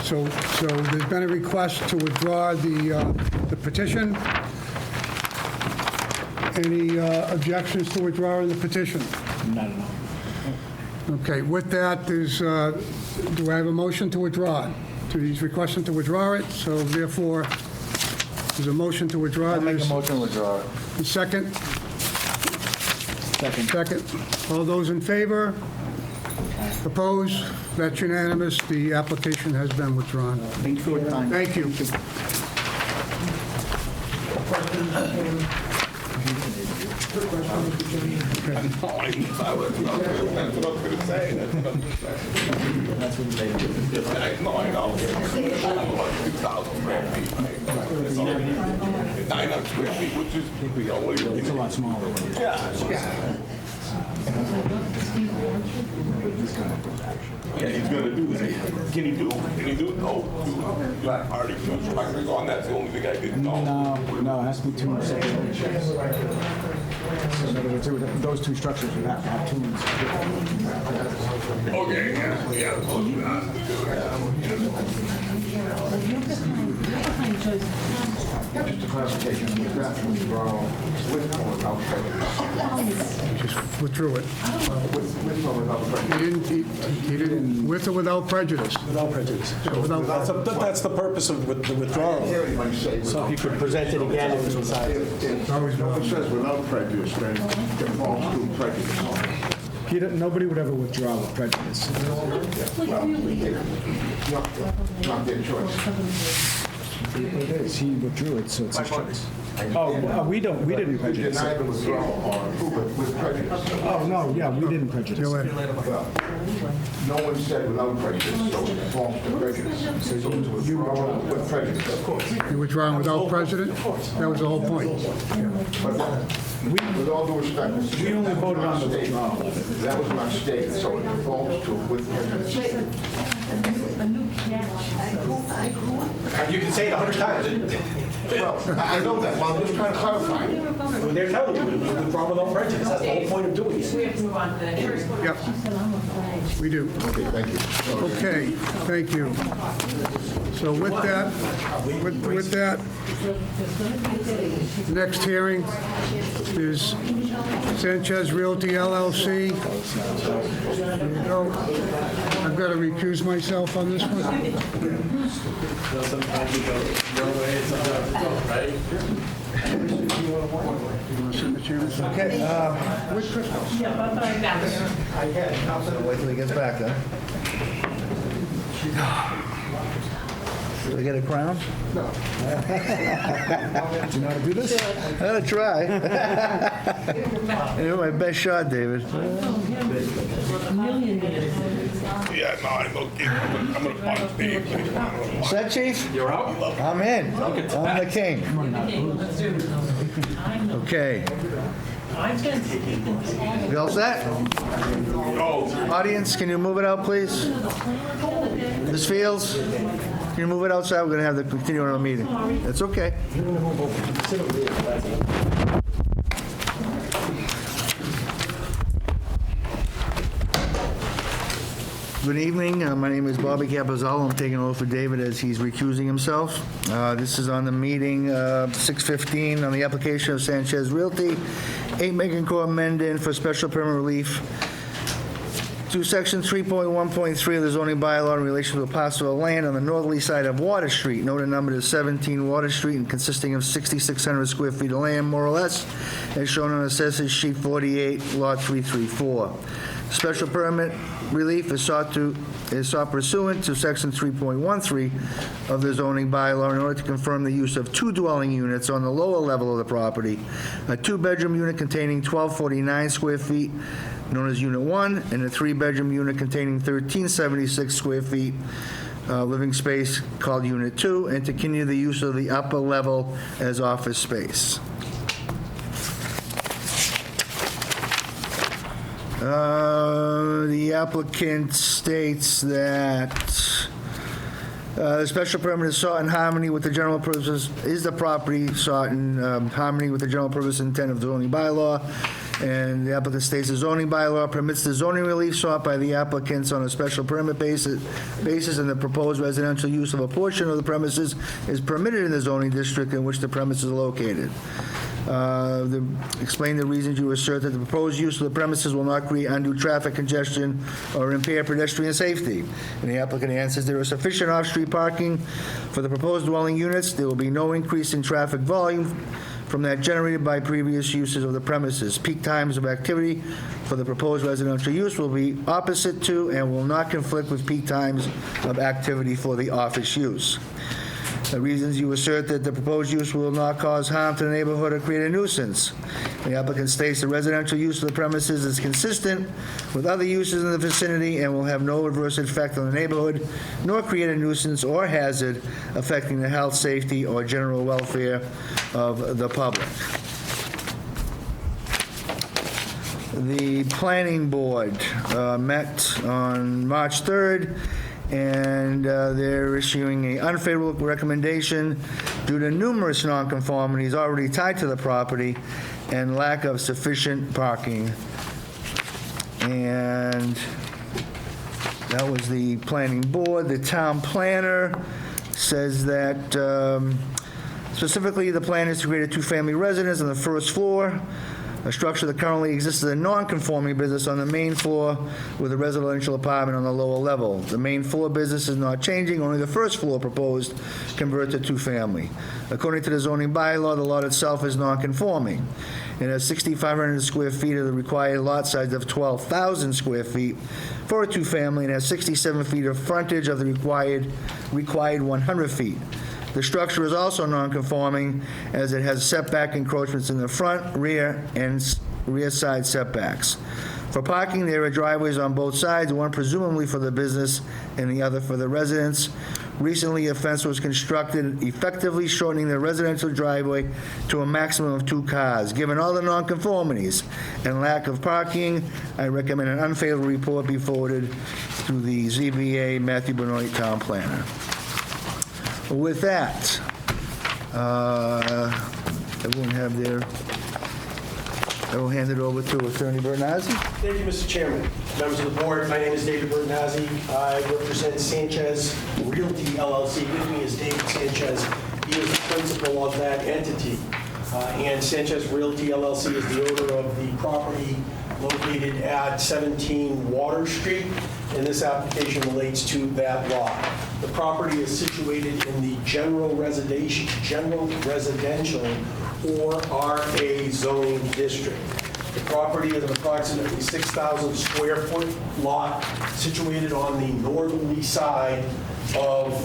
So there's been a request to withdraw the petition. Any objections to withdrawing the petition? Not at all. Okay, with that, do I have a motion to withdraw it? He's requesting to withdraw it, so therefore, there's a motion to withdraw. I'll make a motion to withdraw it. A second? Second. All those in favor? Opposed? That's unanimous. The application has been withdrawn. Thank you for your time. Thank you. That's what I was gonna say. That's what they. No, I know. 2,000 square feet. 900 square feet, which is. It's a lot smaller. Yeah. Yeah, he's gonna do this. Can he do it? No. You have already constructors on, that's the only thing I didn't know. No, it has to be two separate structures. So in other words, those two structures would have to have two. Okay, yeah. Just a clarification, the draft was drawn with or without prejudice. He just withdrew it. With or without prejudice. He didn't, with or without prejudice? Without prejudice. That's the purpose of the withdrawal. So he could present it again if he decides. If it says without prejudice, then it falls to prejudice. Nobody would ever withdraw with prejudice. Not their choice. It is. He withdrew it, so it's his choice. Oh, we didn't prejudice. Deny the withdrawal or approve it with prejudice. Oh, no, yeah, we didn't prejudice. Go ahead. No one said without prejudice, so it falls to prejudice. So it's withdrawal with prejudice. Of course. You withdrawing without prejudice? That was the whole point. With all due respect, We only voted on the withdrawal. that was not stated, so it falls to with prejudice. You can say it 100 times. Well, I know that, but I'm just trying to clarify. They're telling you, withdraw without prejudice. That's the whole point of doing it. We have to move on to the next. Yep. We do. Okay, thank you. Okay, thank you. So with that, next hearing is Sanchez Realty LLC. There you go. I've got to recuse myself on this one. Okay, Yeah, bye-bye. wait till he gets back, huh? Do I get a crown? Do you know how to do this? I'm gonna try. You're my best shot, David. Yeah, no, I know. I'm gonna punch Dave. Is that, Chief? You're out? I'm in. I'm the king. Okay. You all set? Audience, can you move it out, please? Ms. Fields, can you move it outside? We're going to have the continue our meeting. That's okay. Good evening. My name is Bobby Capozzo. I'm taking over for David as he's recusing himself. This is on the meeting 6:15 on the application of Sanchez Realty, 8 Macon Court, Mendon, for special permit relief to section 3.1.3 of the zoning bylaw in relation to a parcel of land on the northerly side of Water Street, noted numbered as 17 Water Street and consisting of 6,600 square feet of land, more or less, as shown on Assessors Sheet 48, Lot 334. Special permit relief is sought pursuant to section 3.13 of the zoning bylaw in order to confirm the use of 2 dwelling units on the lower level of the property, a 2-bedroom unit containing 1,249 square feet, known as Unit 1, and a 3-bedroom unit containing 1,376 square feet, living space called Unit 2, and to continue the use of the upper level as office space. The applicant states that the special permit is sought in harmony with the general purposes, is the property sought in harmony with the general purpose and intent of the zoning bylaw, and the applicant states the zoning bylaw permits the zoning relief sought by the applicants on a special permit basis, and the proposed residential use of a portion of the premises is permitted in the zoning district in which the premises are located. Explain the reasons you assert that the proposed use of the premises will not create undue traffic congestion or impair pedestrian safety. And the applicant answers there is sufficient off-street parking for the proposed dwelling units. There will be no increase in traffic volume from that generated by previous uses of the premises. Peak times of activity for the proposed residential use will be opposite to and will not conflict with peak times of activity for the office use. The reasons you assert that the proposed use will not cause harm to the neighborhood or create a nuisance. The applicant states the residential use of the premises is consistent with other uses in the vicinity and will have no adverse effect on the neighborhood, nor create a nuisance or hazard affecting the health, safety, or general welfare of the public. The planning board met on March 3rd, and they're issuing an unfavorable recommendation due to numerous nonconformities already tied to the property and lack of sufficient parking. And that was the planning board. The town planner says that specifically the plan is to create a two-family residence on the first floor, a structure that currently exists as a non-conforming business on the main floor with a residential apartment on the lower level. The main floor business is not changing, only the first floor proposed convert to two-family. According to the zoning bylaw, the lot itself is non-conforming. It has 6,500 square feet of the required lot size of 12,000 square feet for a two-family, and has 67 feet of frontage of the required 100 feet. The structure is also non-conforming as it has setback encroachments in the front, rear, and rear side setbacks. For parking, there are driveways on both sides, one presumably for the business and the other for the residents. Recently, a fence was constructed, effectively shortening the residential driveway to a maximum of 2 cars. Given all the nonconformities and lack of parking, I recommend an unfavorable report be forwarded to the ZBA Matthew Benoit Town Planner. With that, everyone have their, I will hand it over to Attorney Bernazzi. Thank you, Mr. Chairman. Members of the board, my name is David Bernazzi. I represent Sanchez Realty LLC. With me is David Sanchez. He is the principal of that entity. And Sanchez Realty LLC is the owner of the property located at 17 Water Street, and this application relates to that lot. The property is situated in the general residential or RA zoning district. The property is an approximately 6,000 square foot lot situated on the northerly side of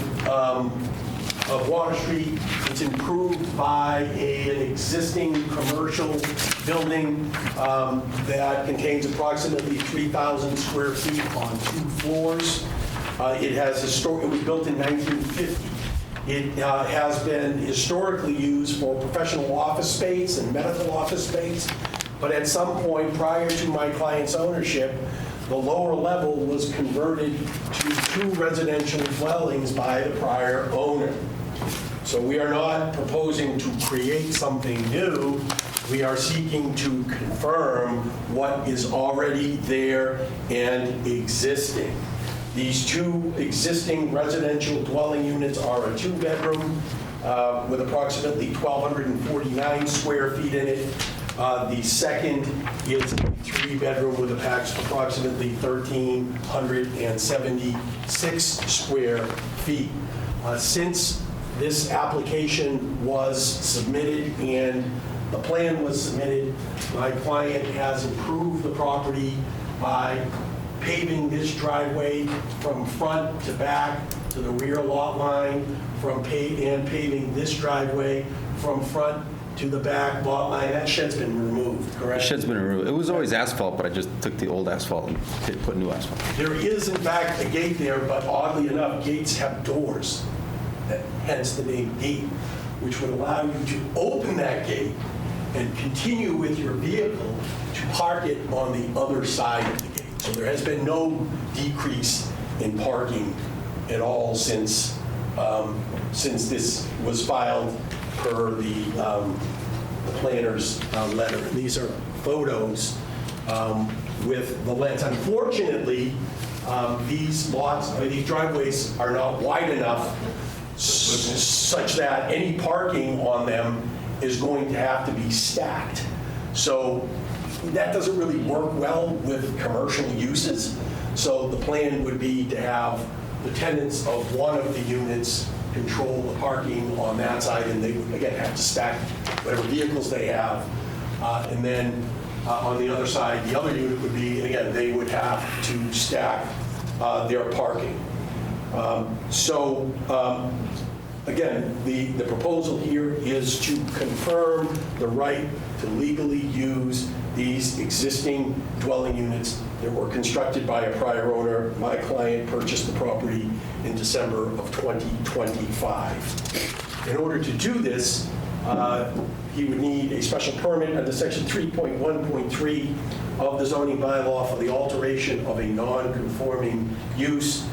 Water Street. It's improved by an existing commercial building that contains approximately 3,000 square feet on 2 floors. It was built in 1950. It has been historically used for professional office space and medical office space, but at some point prior to my client's ownership, the lower level was converted to 2 residential dwellings by the prior owner. So we are not proposing to create something new. We are seeking to confirm what is already there and existing. These 2 existing residential dwelling units are a 2-bedroom with approximately 1,249 square feet in it. The second is a 3-bedroom with approximately 1,376 square feet. Since this application was submitted and the plan was submitted, my client has improved the property by paving this driveway from front to back to the rear lot line, and paving this driveway from front to the back lot line. That shed's been removed, correct? The shed's been removed. It was always asphalt, but I just took the old asphalt and put new asphalt. There is, in fact, a gate there, but oddly enough, gates have doors, hence the name gate, which would allow you to open that gate and continue with your vehicle to park it on the other side of the gate. So there has been no decrease in parking at all since this was filed per the planner's letter. And these are photos with the lens. Unfortunately, these driveways are not wide enough such that any parking on them is going to have to be stacked. So that doesn't really work well with commercial uses. So the plan would be to have the tenants of one of the units control the parking on that side, and they would, again, have to stack whatever vehicles they have. And then on the other side, the other unit would be, again, they would have to stack their parking. again, the proposal here is to confirm the right to legally use these existing dwelling units that were constructed by a prior owner. My client purchased the property in December of 2025. In order to do this, he would need a special permit under section 3.1.3 of the zoning bylaw for the alteration of a non-conforming use.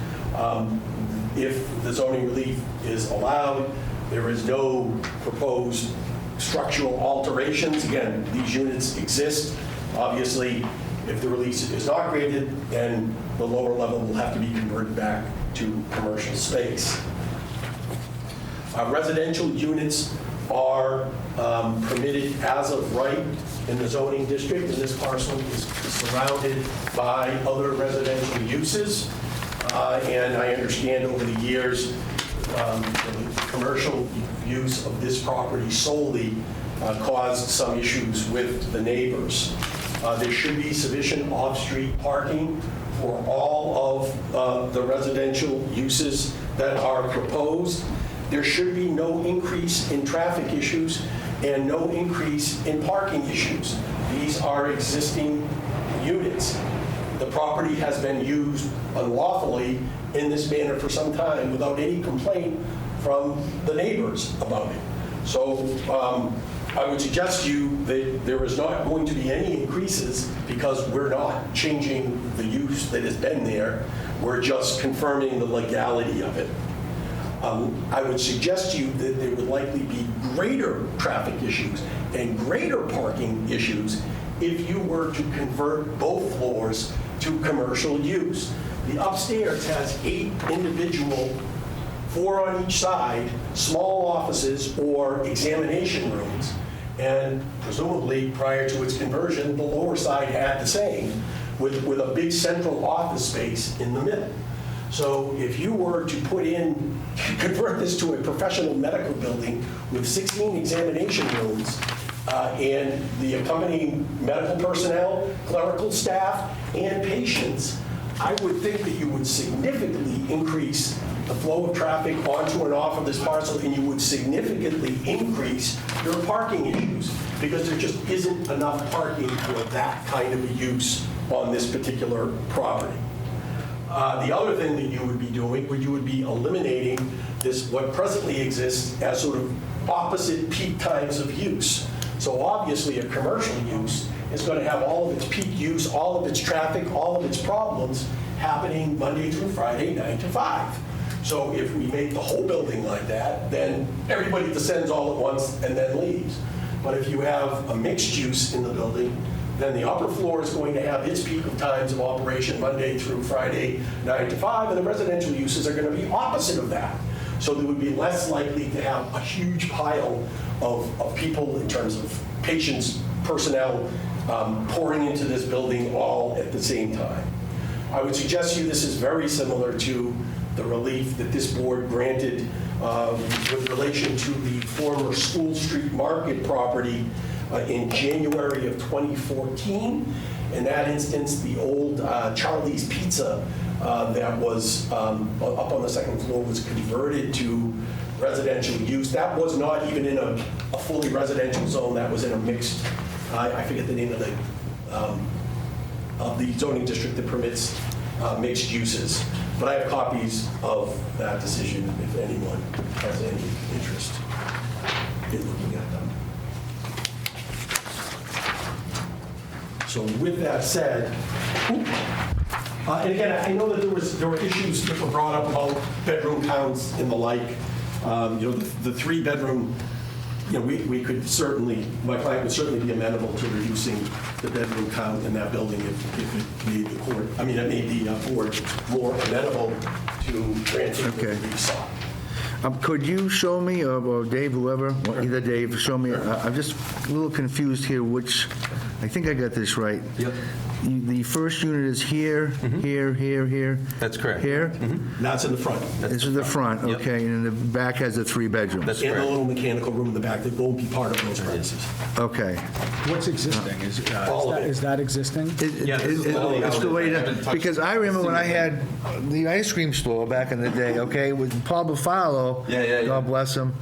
If the zoning relief is allowed, there is no proposed structural alterations. Again, these units exist. Obviously, if the release is not granted, then the lower level will have to be converted back to commercial space. Residential units are permitted as of right in the zoning district, and this parcel is surrounded by other residential uses. And I understand over the years, the commercial use of this property solely caused some issues with the neighbors. There should be sufficient off-street parking for all of the residential uses that are proposed. There should be no increase in traffic issues and no increase in parking issues. These are existing units. The property has been used unlawfully in this manner for some time without any complaint from the neighbors about it. So I would suggest to you that there is not going to be any increases because we're not changing the use that has been there. We're just confirming the legality of it. I would suggest to you that there would likely be greater traffic issues and greater parking issues if you were to convert both floors to commercial use. The upstairs has 8 individual, 4 on each side, small offices or examination rooms, and presumably prior to its conversion, the lower side had the same, with a big central office space in the middle. So if you were to convert this to a professional medical building with 16 examination rooms and the accompanying medical personnel, clerical staff, and patients, I would think that you would significantly increase the flow of traffic onto and off of this parcel, and you would significantly increase your parking issues because there just isn't enough parking for that kind of a use on this particular property. The other thing that you would be doing, you would be eliminating what presently exists as sort of opposite peak times of use. So obviously a commercial use is going to have all of its peak use, all of its traffic, all of its problems happening Monday through Friday, 9 to 5. So if we make the whole building like that, then everybody descends all at once and then leaves. But if you have a mixed use in the building, then the upper floor is going to have its peak of times of operation Monday through Friday, 9 to 5, and the residential uses are going to be opposite of that. So there would be less likely to have a huge pile of people in terms of patients, personnel, pouring into this building all at the same time. I would suggest to you this is very similar to the relief that this board granted with relation to the former School Street Market property in January of 2014. In that instance, the old Charlie's Pizza that was up on the second floor was converted to residential use. That was not even in a fully residential zone. That was in a mixed, I forget the name of the zoning district that permits mixed uses. But I have copies of that decision if anyone has any interest in looking at them. So with that said, and again, I know that there were issues that were brought up about bedroom counts and the like. The 3-bedroom, we could certainly, my client would certainly be amenable to reducing the bedroom count in that building if it made the court, it made the board more amenable to granting what we sought. Could you show me, or Dave, whoever, either Dave, show me, I'm just a little confused here, I think I got this right. Yep. the first unit is here, here, here. That's correct. Here? That's in the front. This is the front, Yep. okay, and then the back has the 3 bedrooms. That's And the correct. little mechanical room in the back that won't be part of those premises. Okay. What's existing? All of it. Is that existing? Yeah, this is all the It's the way houses. I haven't touched because I remember when I had the ice cream store back in the day, okay, with Paul Buffalo, Yeah. God bless him,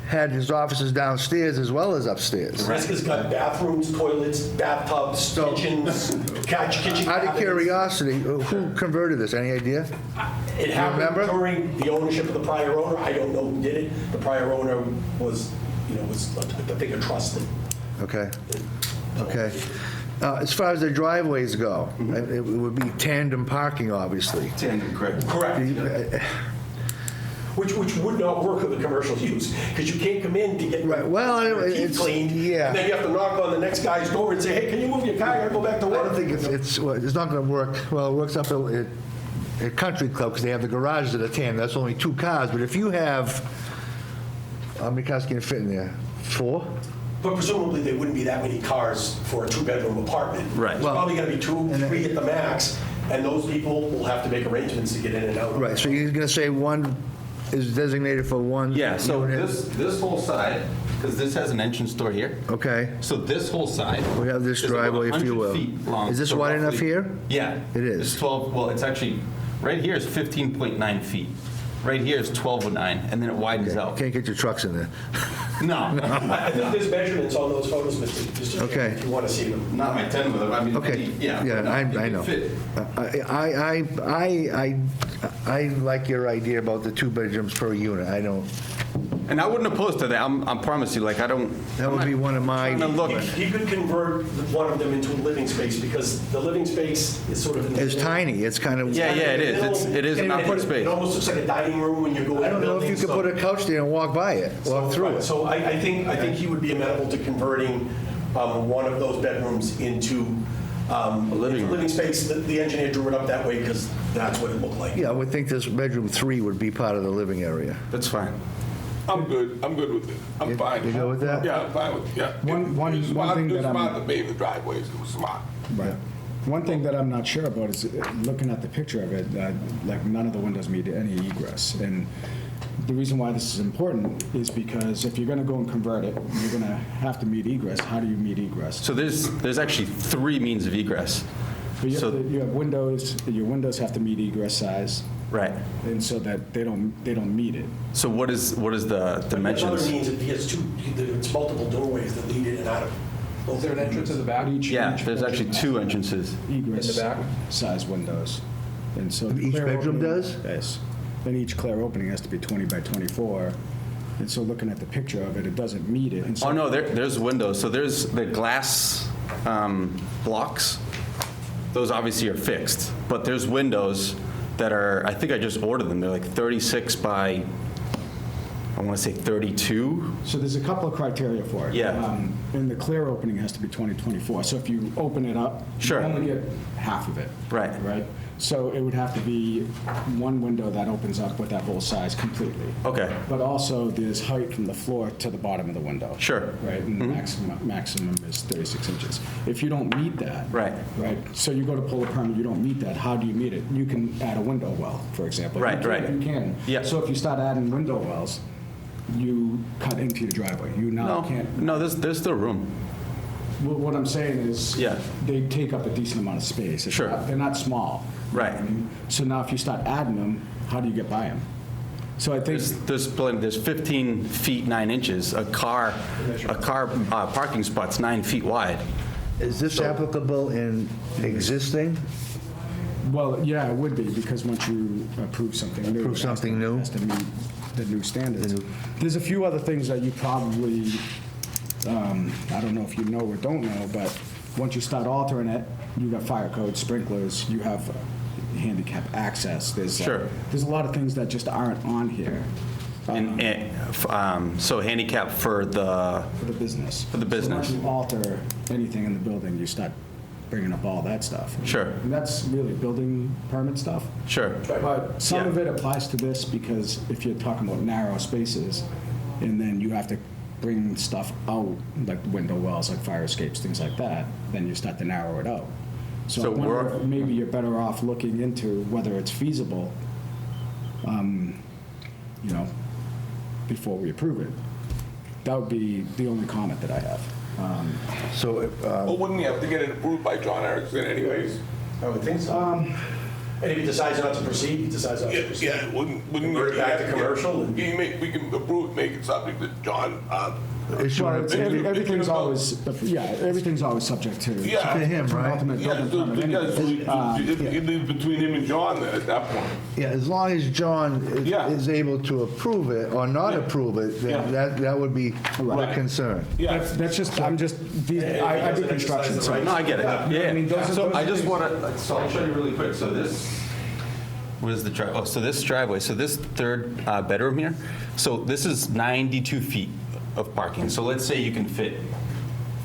had his offices downstairs as well as upstairs. Reska's got bathrooms, toilets, bathtubs, kitchens, kitchen Out of cabinets. curiosity, who converted this? Any idea? It happened remember? during the ownership of the prior owner. I don't know who did it. The prior owner was, I think, a trustee. Okay. Okay. As far as the driveways go, it would be tandem parking, obviously. Tandem, correct. Correct. Which would not work with a commercial use, because you can't come in to get Right, well, your teeth it's- cleaned, yeah. and then you have to knock on the next guy's door and say, hey, can you move your car? I gotta go back to I work. don't think it's not going to work. Well, it works up at Country Club because they have the garages that are tandem. That's only 2 cars. But if you have, how many cars can fit in there? 4? But presumably, there wouldn't be that many cars for a 2-bedroom apartment. Right. There's Well, probably gonna be 2, 3 at the max, and those people will have to make arrangements to get in and out. Right, so you're going to say one is designated for one Yeah, so unit? this whole side, because this has an entrance door here. Okay. So this whole side. We have this is about driveway, if you 100 will. feet long. Is this So wide enough roughly- here? Yeah. It is. It's 12, well, it's actually, right here is 15.9 feet. Right here is 12.09, and then it widens out. Can't get your trucks in there. No, I think there's measurements on those photos, Mr. Chairman, Okay. if you wanna see them. not my 10 with it, I mean, Okay. yeah. Yeah, but no, I it could know. fit. I like your idea about the 2 bedrooms per unit. I don't, And I wouldn't oppose to that, I promise you, like, I don't. that would be one of my, I'm not trying to look. He could convert one of them into a living space, because the living space is sort of in the it's middle. tiny. It's kind of. Yeah, it is. It is an And outdoor it space. almost looks like a dining room when you go in the I don't know if you building, could so- put a couch there and walk by it, walk through Right, it. So I think he would be amenable to converting one of those bedrooms into living space. The engineer drew it up that way because that's what it looked like. Yeah, I would think this bedroom 3 would be part of the living area. That's fine. I'm good with it. I'm fine. You go with that? Yeah, I'm fine with it, yeah. One thing that It's I'm- smart to pave the driveways, it was smart. Right. One thing that I'm not sure about is looking at the picture of it, like none of the windows meet any egress. And the reason why this is important is because if you're going to go and convert it, you're going to have to meet egress. How do you meet egress? So there's actually 3 means of egress. But So- you have windows, your windows have to meet egress size, Right. and so that they don't meet it. So what is the dimensions? Another means if he has it's multiple doorways that lead in and out of. Is there an entrance in the back? Yeah, there's actually 2 entrances. Egress In the back? size windows. And so the Each clear bedroom opening- does? Yes. And each clear opening has to be 20 by 24. And so looking at the picture of it, it doesn't meet it. And so Oh, no, there's windows. So there's the glass blocks. Those obviously are fixed. But there's windows that are, I think I just ordered them. They're like 36 by, I want to say 32. So there's a couple of criteria for it. Yeah. And the clear opening has to be 20/24. So if you open it up, Sure. you only get half of it. Right. Right? So it would have to be one window that opens up with that whole size completely. Okay. But also there's height from the floor to the bottom of the window. Sure. Right? And the maximum is 36 inches. If you don't meet that. Right. Right? So you go to pull a permit, you don't meet that. How do you meet it? You can add a window well, for example. Right, You can- right. You can. Yeah. So if you start adding window wells, you cut into your driveway. You now can't. No, there's still room. Well, what I'm saying is, Yeah. they take up a decent amount of space. It's Sure. They're not small. Right. So now if you start adding them, how do you get by them? So I think, There's 15 feet 9 inches. A car parking spot's 9 feet wide. Is this applicable in existing? well, yeah, it would be, because once you approve something new. Approve something new? It has to meet the new standards. There's a few other things that you probably, I don't know if you know or don't know, but once you start altering it, you got fire code, sprinklers, you have handicap access. Sure. There's a lot of things that just aren't on here So handicap for the for the business. For the business. So once you alter anything in the building, you start bringing up all that stuff. Sure. And that's really building permit stuff. Sure. But some Yeah. of it applies to this because if you're talking about narrow spaces, and then you have to bring stuff out, like window wells, like fire escapes, things like that, then you start to narrow it out. So I So wonder we're- if maybe you're better off looking into whether it's feasible, you know, before we approve it. That would be the only comment that I have. So, Well, wouldn't he have to get it approved by John Erickson anyways? I would think so. And if he decides not to proceed, he decides not to proceed. Yeah, wouldn't. Convert it back to commercial and- We can approve, make it subject to John. Well, it's everything's always, everything's always subject to. Yeah. To him, right? Ultimate Yeah, building permit yeah, so anyways. it is between him and John then at that point. yeah, as long as John Yeah. is able to approve it or not approve it, then that would be the concern. Yeah. That's just, I'm just, I do construction, so. No, I get it. Yeah. I mean, those are- So those I are just things- want to, so I'll show you really quick. So this, what is the drive? Oh, so this driveway, so this third bedroom here, so this is 92 feet of parking. So let's say you can fit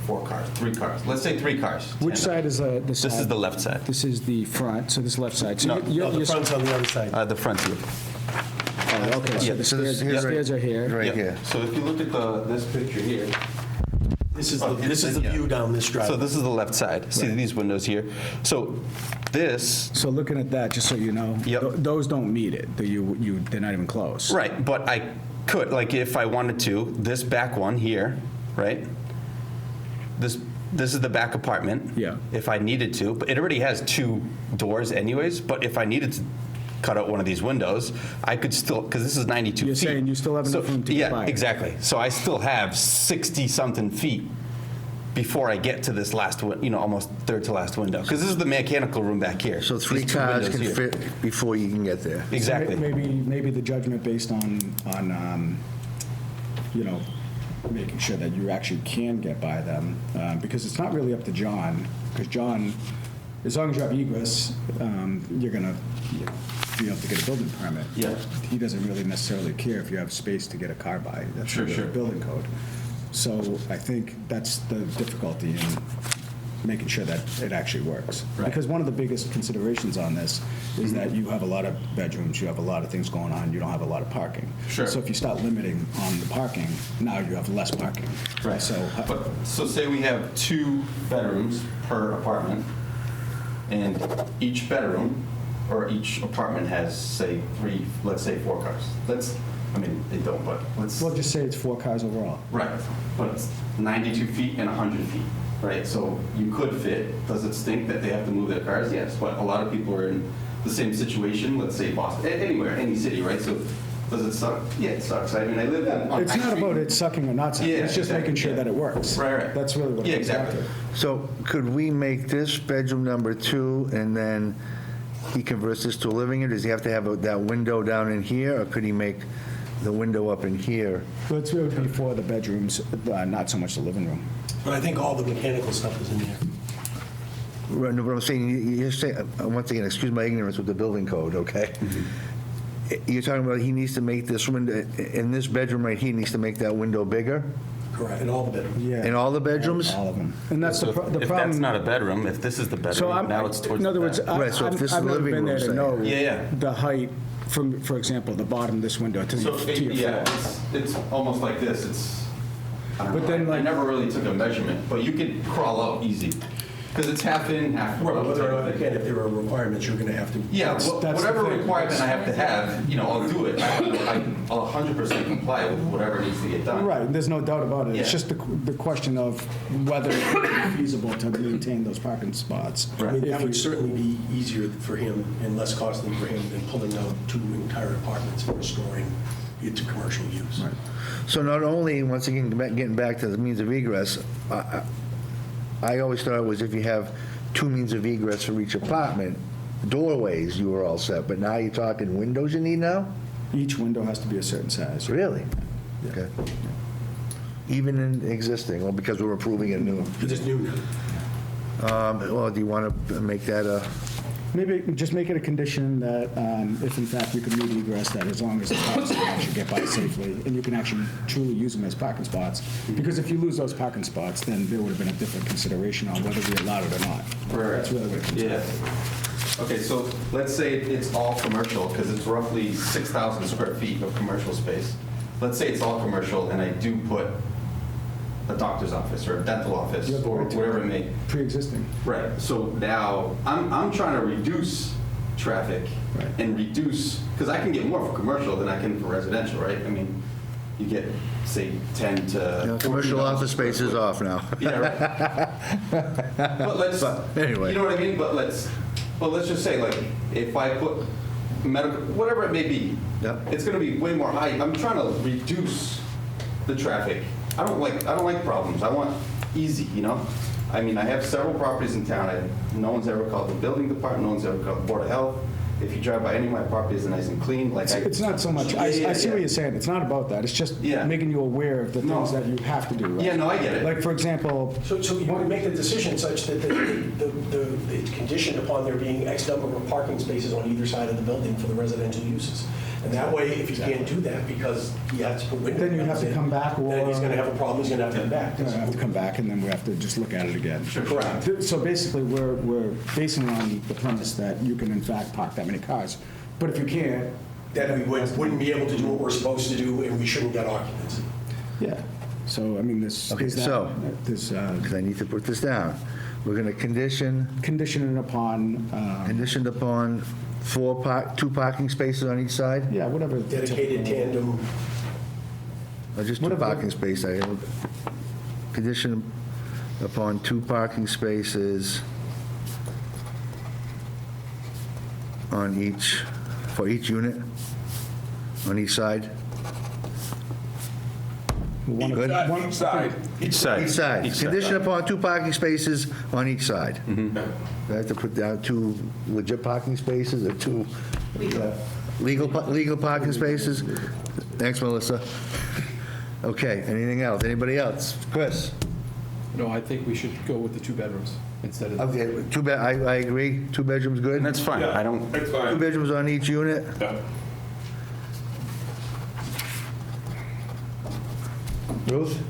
4 cars, 3 cars. Let's say 3 cars. Which side is the side? This is the left side. This is the front, so this left side. So No, you're- The you're- front's on the other side. The front here. Oh, okay, so Yeah, the so this stairs, here, the stairs are here. Right Yeah. here. So if you look at this picture here. This is the Yeah. view down this driveway. So this is the left side. See these windows here? So this, So looking at that, just so you know, Yep. those don't meet it. They're not even close. right, but I could, like if I wanted to, this back one here, right? This is the back apartment. Yeah. If I needed to, but it already has 2 doors anyways, but if I needed to cut out one of these windows, I could still, because this is 92 You're feet. saying you still have enough room to get by Yeah, it. exactly. So I still have 60-something feet before I get to this last, almost third to last window. Because this is the mechanical room back here. So 3 These 2 cars windows can here. fit before you can get there. Exactly. Maybe the judgment based on making sure that you actually can get by them, because it's not really up to John, because John, as long as you have egress, you're gonna be able to get a building permit. Yeah. He doesn't really necessarily care if you have space to get a car by. That's Sure, really sure. the building code. So I think that's the difficulty in making sure that it actually works. Right. Because one of the biggest considerations on this is that you have a lot of bedrooms, you have a lot of things going on, you don't have a lot of parking. Sure. So if you start limiting on the parking, now you have less parking. Right. So say we have 2 bedrooms per apartment, and each bedroom or each apartment has, say, 4 cars. They don't, but let's. We'll just say it's 4 cars overall. Right, but it's 92 feet and 100 feet, right? So you could fit. Does it stink that they have to move their cars? Yes, but a lot of people are in the same situation. Let's say Boston, anywhere, any city, right? So does it suck? Yeah, it sucks. I mean, I live on It's High not Street. about it sucking or not sucking, Yeah, it's just making exactly, sure yeah. that it works. Right. That's really what it Yeah, comes down to. exactly. So could we make this bedroom number 2 and then he converts this to a living room? Does he have to have that window down in here, or could he make the window up in here? Well, it would be for the bedrooms, not so much the living room. But I think all the mechanical stuff is in there. Right, no, but I'm saying, you're saying, once again, excuse my ignorance with the building code, okay? You're talking about he needs to make this window, in this bedroom right here, he needs to make that window bigger? Correct, in all the bedrooms. Yeah. In all the bedrooms? All of them. And that's So the problem. if that's not a bedroom, if this is the So bedroom, now it's towards in other the words, back. Right, so if this is I've the never living been there room, to say. know Yeah. the height from, for example, the bottom of this window to So, to your yeah, floor. it's almost like this. I don't But know. then, I like- never really took a measurement, but you could crawl out easy. Because it's half in, half Well, out. whether or not, again, if there are requirements, you're going to have to. Yeah, That's the whatever thing. requirement I have to have, I'll do it. I'll 100% comply with whatever needs to get done. Right, there's no doubt about it. It's Yeah. just the question of whether it would be feasible to maintain those parking spots. I mean, If that would you- certainly be easier for him and less costly for him than pulling out 2 entire apartments and restoring it to commercial use. So not only, once again, getting back to the means of egress, I always thought it was if you have 2 means of egress for each apartment, doorways, you were all set, but now you're talking windows you need now? Each window has to be a certain size. Really? Okay. Even in existing, well, because we're approving a new. Because it's new now. Well, do you want to make that a, Maybe just make it a condition that if in fact you can meet egress, that as long as the cars can actually get by safely, and you can actually truly use them as parking spots. Because if you lose those parking spots, then there would have been a different consideration on whether we allowed it or not. Right. That's really what it comes down to. Yeah. Okay, so let's say it's all commercial, because it's roughly 6,000 square feet of commercial space. Let's say it's all commercial, and I do put a doctor's office or a dental office You have the or right to- whatever it may. Pre-existing. Right, so now, I'm trying to reduce traffic Right. and reduce, because I can get more for commercial than I can for residential, right? I mean, you get, say, 10 to... You know, commercial 14,000 office square space is foot. off now. Yeah, right. But let's, anyway. you know what I mean? But let's just say, like, if I put medical, whatever it may be, Yep. it's gonna be way more high. I'm trying to reduce the traffic. I don't like problems. I want easy, you know? I mean, I have several properties in town. No one's ever called the building department, no one's ever called the Board of Health. If you drive by any of my properties, they're nice and clean, like It's not so much, I see what you're saying, it's not about that, it's just Yeah. making you aware of the No. things that you have to do, right? Yeah, no, I get it. Like, for example, So you would make the decision such that it's conditioned upon there being X number of parking spaces on either side of the building for the residential uses. And that way, if you can't do that because he has to put windows in. Then you have to come back, or- Then he's going to have a problem, he's going to have to come back. I have to come back, and then we have to just look at it again. Correct. So basically, we're basing it on the premise that you can in fact park that many cars. But if you can't, Then we wouldn't be able to do what we're supposed to do, and we shouldn't get occupancy. yeah. So, I mean, this, Okay, so- this, Because I need to put this down. We're going to conditioned upon 2 parking spaces on each side? yeah, whatever. the Dedicated typical- tandem, Or just 2 parking spaces? Conditioned upon 2 parking spaces on each, for each unit, on each side? Good? One side. Each side. Each side. Each side. Conditioned upon 2 parking spaces on each side. Mm-hmm. Do I have to put down 2 legit parking spaces or 2 legal parking spaces? Thanks, Melissa. Okay, anything else? Anybody else? Chris? No, I think we should go with the 2 bedrooms instead of... Okay, I agree. 2 bedrooms good? And that's fine. I don't, That's 2 fine. bedrooms on each unit? Yeah. Ruth?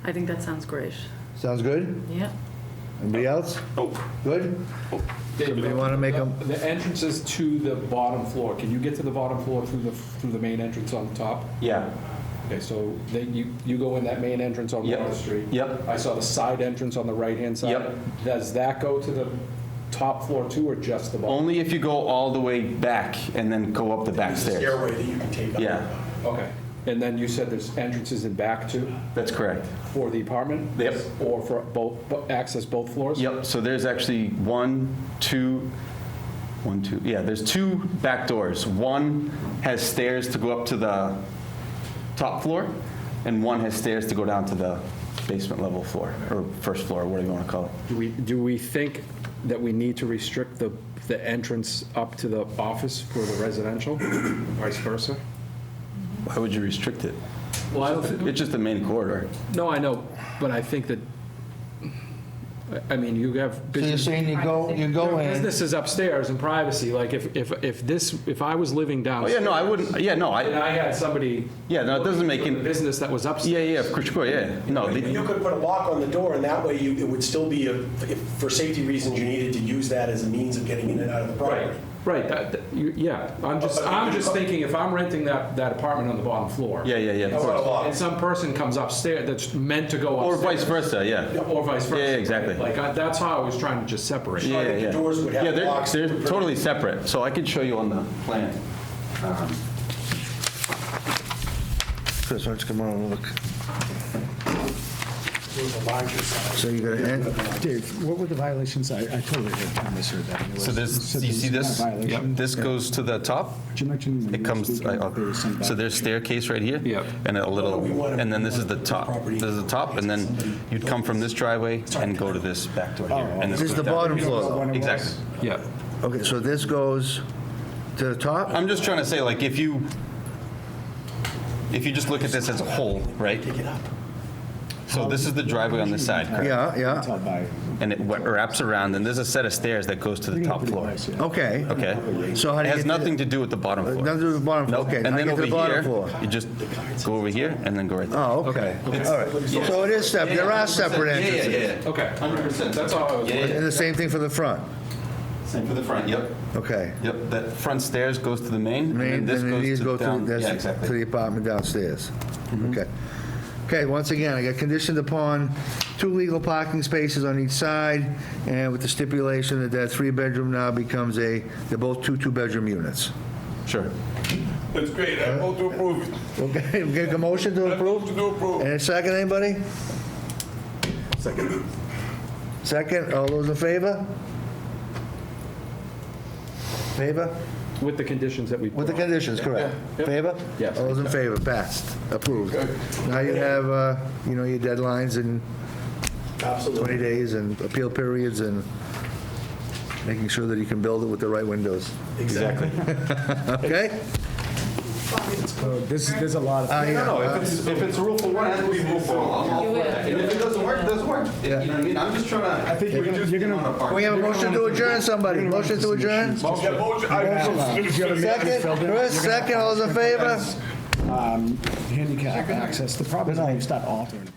I think that sounds great. Sounds good? Yeah. Anybody else? Good? David, Somebody wanna make a- The entrances to the bottom floor, can you get to the bottom floor through the main entrance on top? yeah. Okay, so you go in that main entrance on Yep. Water Street. Yep. I saw the side entrance on the right-hand side. Yep. Does that go to the top floor too, or just the bottom? Only if you go all the way back and then go up the back there's a stairs. stairway that you can take up. Yeah, Okay. And then you said there's entrances in back too, that's correct. for the apartment? Yep. Or for access both floors? Yep, so there's actually 1, 2, yeah, there's 2 back doors. One has stairs to go up to the top floor, and one has stairs to go down to the basement level floor, or first floor, whatever you want to call it. Do we think that we need to restrict the entrance up to the office for the residential, vice versa? Why would you restrict it? Well, I don't think, It's just the main corridor. no, I know, but I think that, I mean, you have So you're business. saying you go in, Businesses upstairs and privacy, like if I was living Oh, downstairs. yeah, no, I wouldn't, yeah, no, And I had somebody. Yeah, no, it doesn't make looking it- for the business that was upstairs. yeah, yeah, of course, sure, yeah. No, You could put a lock on the door, and that way it would still be, if for safety reasons, you needed to use that as a means of getting in and out of the property. Right, yeah, I'm just thinking, if I'm renting that apartment on the bottom floor. yeah, yeah, yeah, of That's not a course. lock. And some person comes upstairs that's meant to go Or upstairs. vice versa, yeah. Or vice versa. Yeah, yeah, exactly. Like, that's how I was trying to just separate. Yeah, think yeah. the doors would have Yeah, locks they're that would totally separate, so I could show you on the plan. Chris, why don't you come on and look? There's a larger size. So you're gonna end, Dave, what were the violations? I totally misheard that. So there's, you see this? Yep, this goes to the top. Did you mention? It comes, so there's staircase right here. Yep. And a little, and then this is the top. This is the top, and then you'd come from this driveway and go to this back door here. and this is goes the down. bottom floor. Exactly. Yeah. Okay, so this goes to the top? I'm just trying to say, like, if you just look at this as a whole, right? So this is the driveway on this side, correct? Yeah, yeah, Tell by, And it wraps around, and there's a set of stairs that goes to the top floor. okay. Okay? So how It do you has get to nothing to do with the bottom floor. Nothing to do with the bottom floor, Nope. okay. And How do then you get to over the bottom here, floor? you just go over here and then go right there. Oh, okay, all right. So it is separate, there are separate entrances. Yeah. Okay. 100%. That's all I was. Yeah, yeah. And the same thing for the front? Same for the front, yep. Okay. Yep, that front stairs goes to the main, and Main, then this and then these goes go to down. to Yeah, the exactly. apartment downstairs. Okay. Okay, once again, I got conditioned upon 2 legal parking spaces on each side, and with the stipulation that that 3-bedroom now becomes they're both 2-bedroom units. Sure. That's great, I vote to approve it. Okay, we get a motion to approve? To approve. And a second, anybody? Second. Second, all those in favor? Favor? With the conditions that we. With the conditions, correct. Favor? Yes. All those in favor, passed, approved. Now you have, your deadlines and 20 days and appeal periods and making sure that you can build it with the right windows. Exactly. Okay? So there's a lot of. No, if it's rule for one, it has to be rule for all. I'm all for that. And if it doesn't work, it doesn't work. Yeah. You know what I mean? I'm just trying to. I think you're gonna. Can we have a motion to adjourn, somebody? Motion to adjourn? Yeah, motion, I- Second, Chris, second, all those in favor? Handicap access, the problem is when you start altering.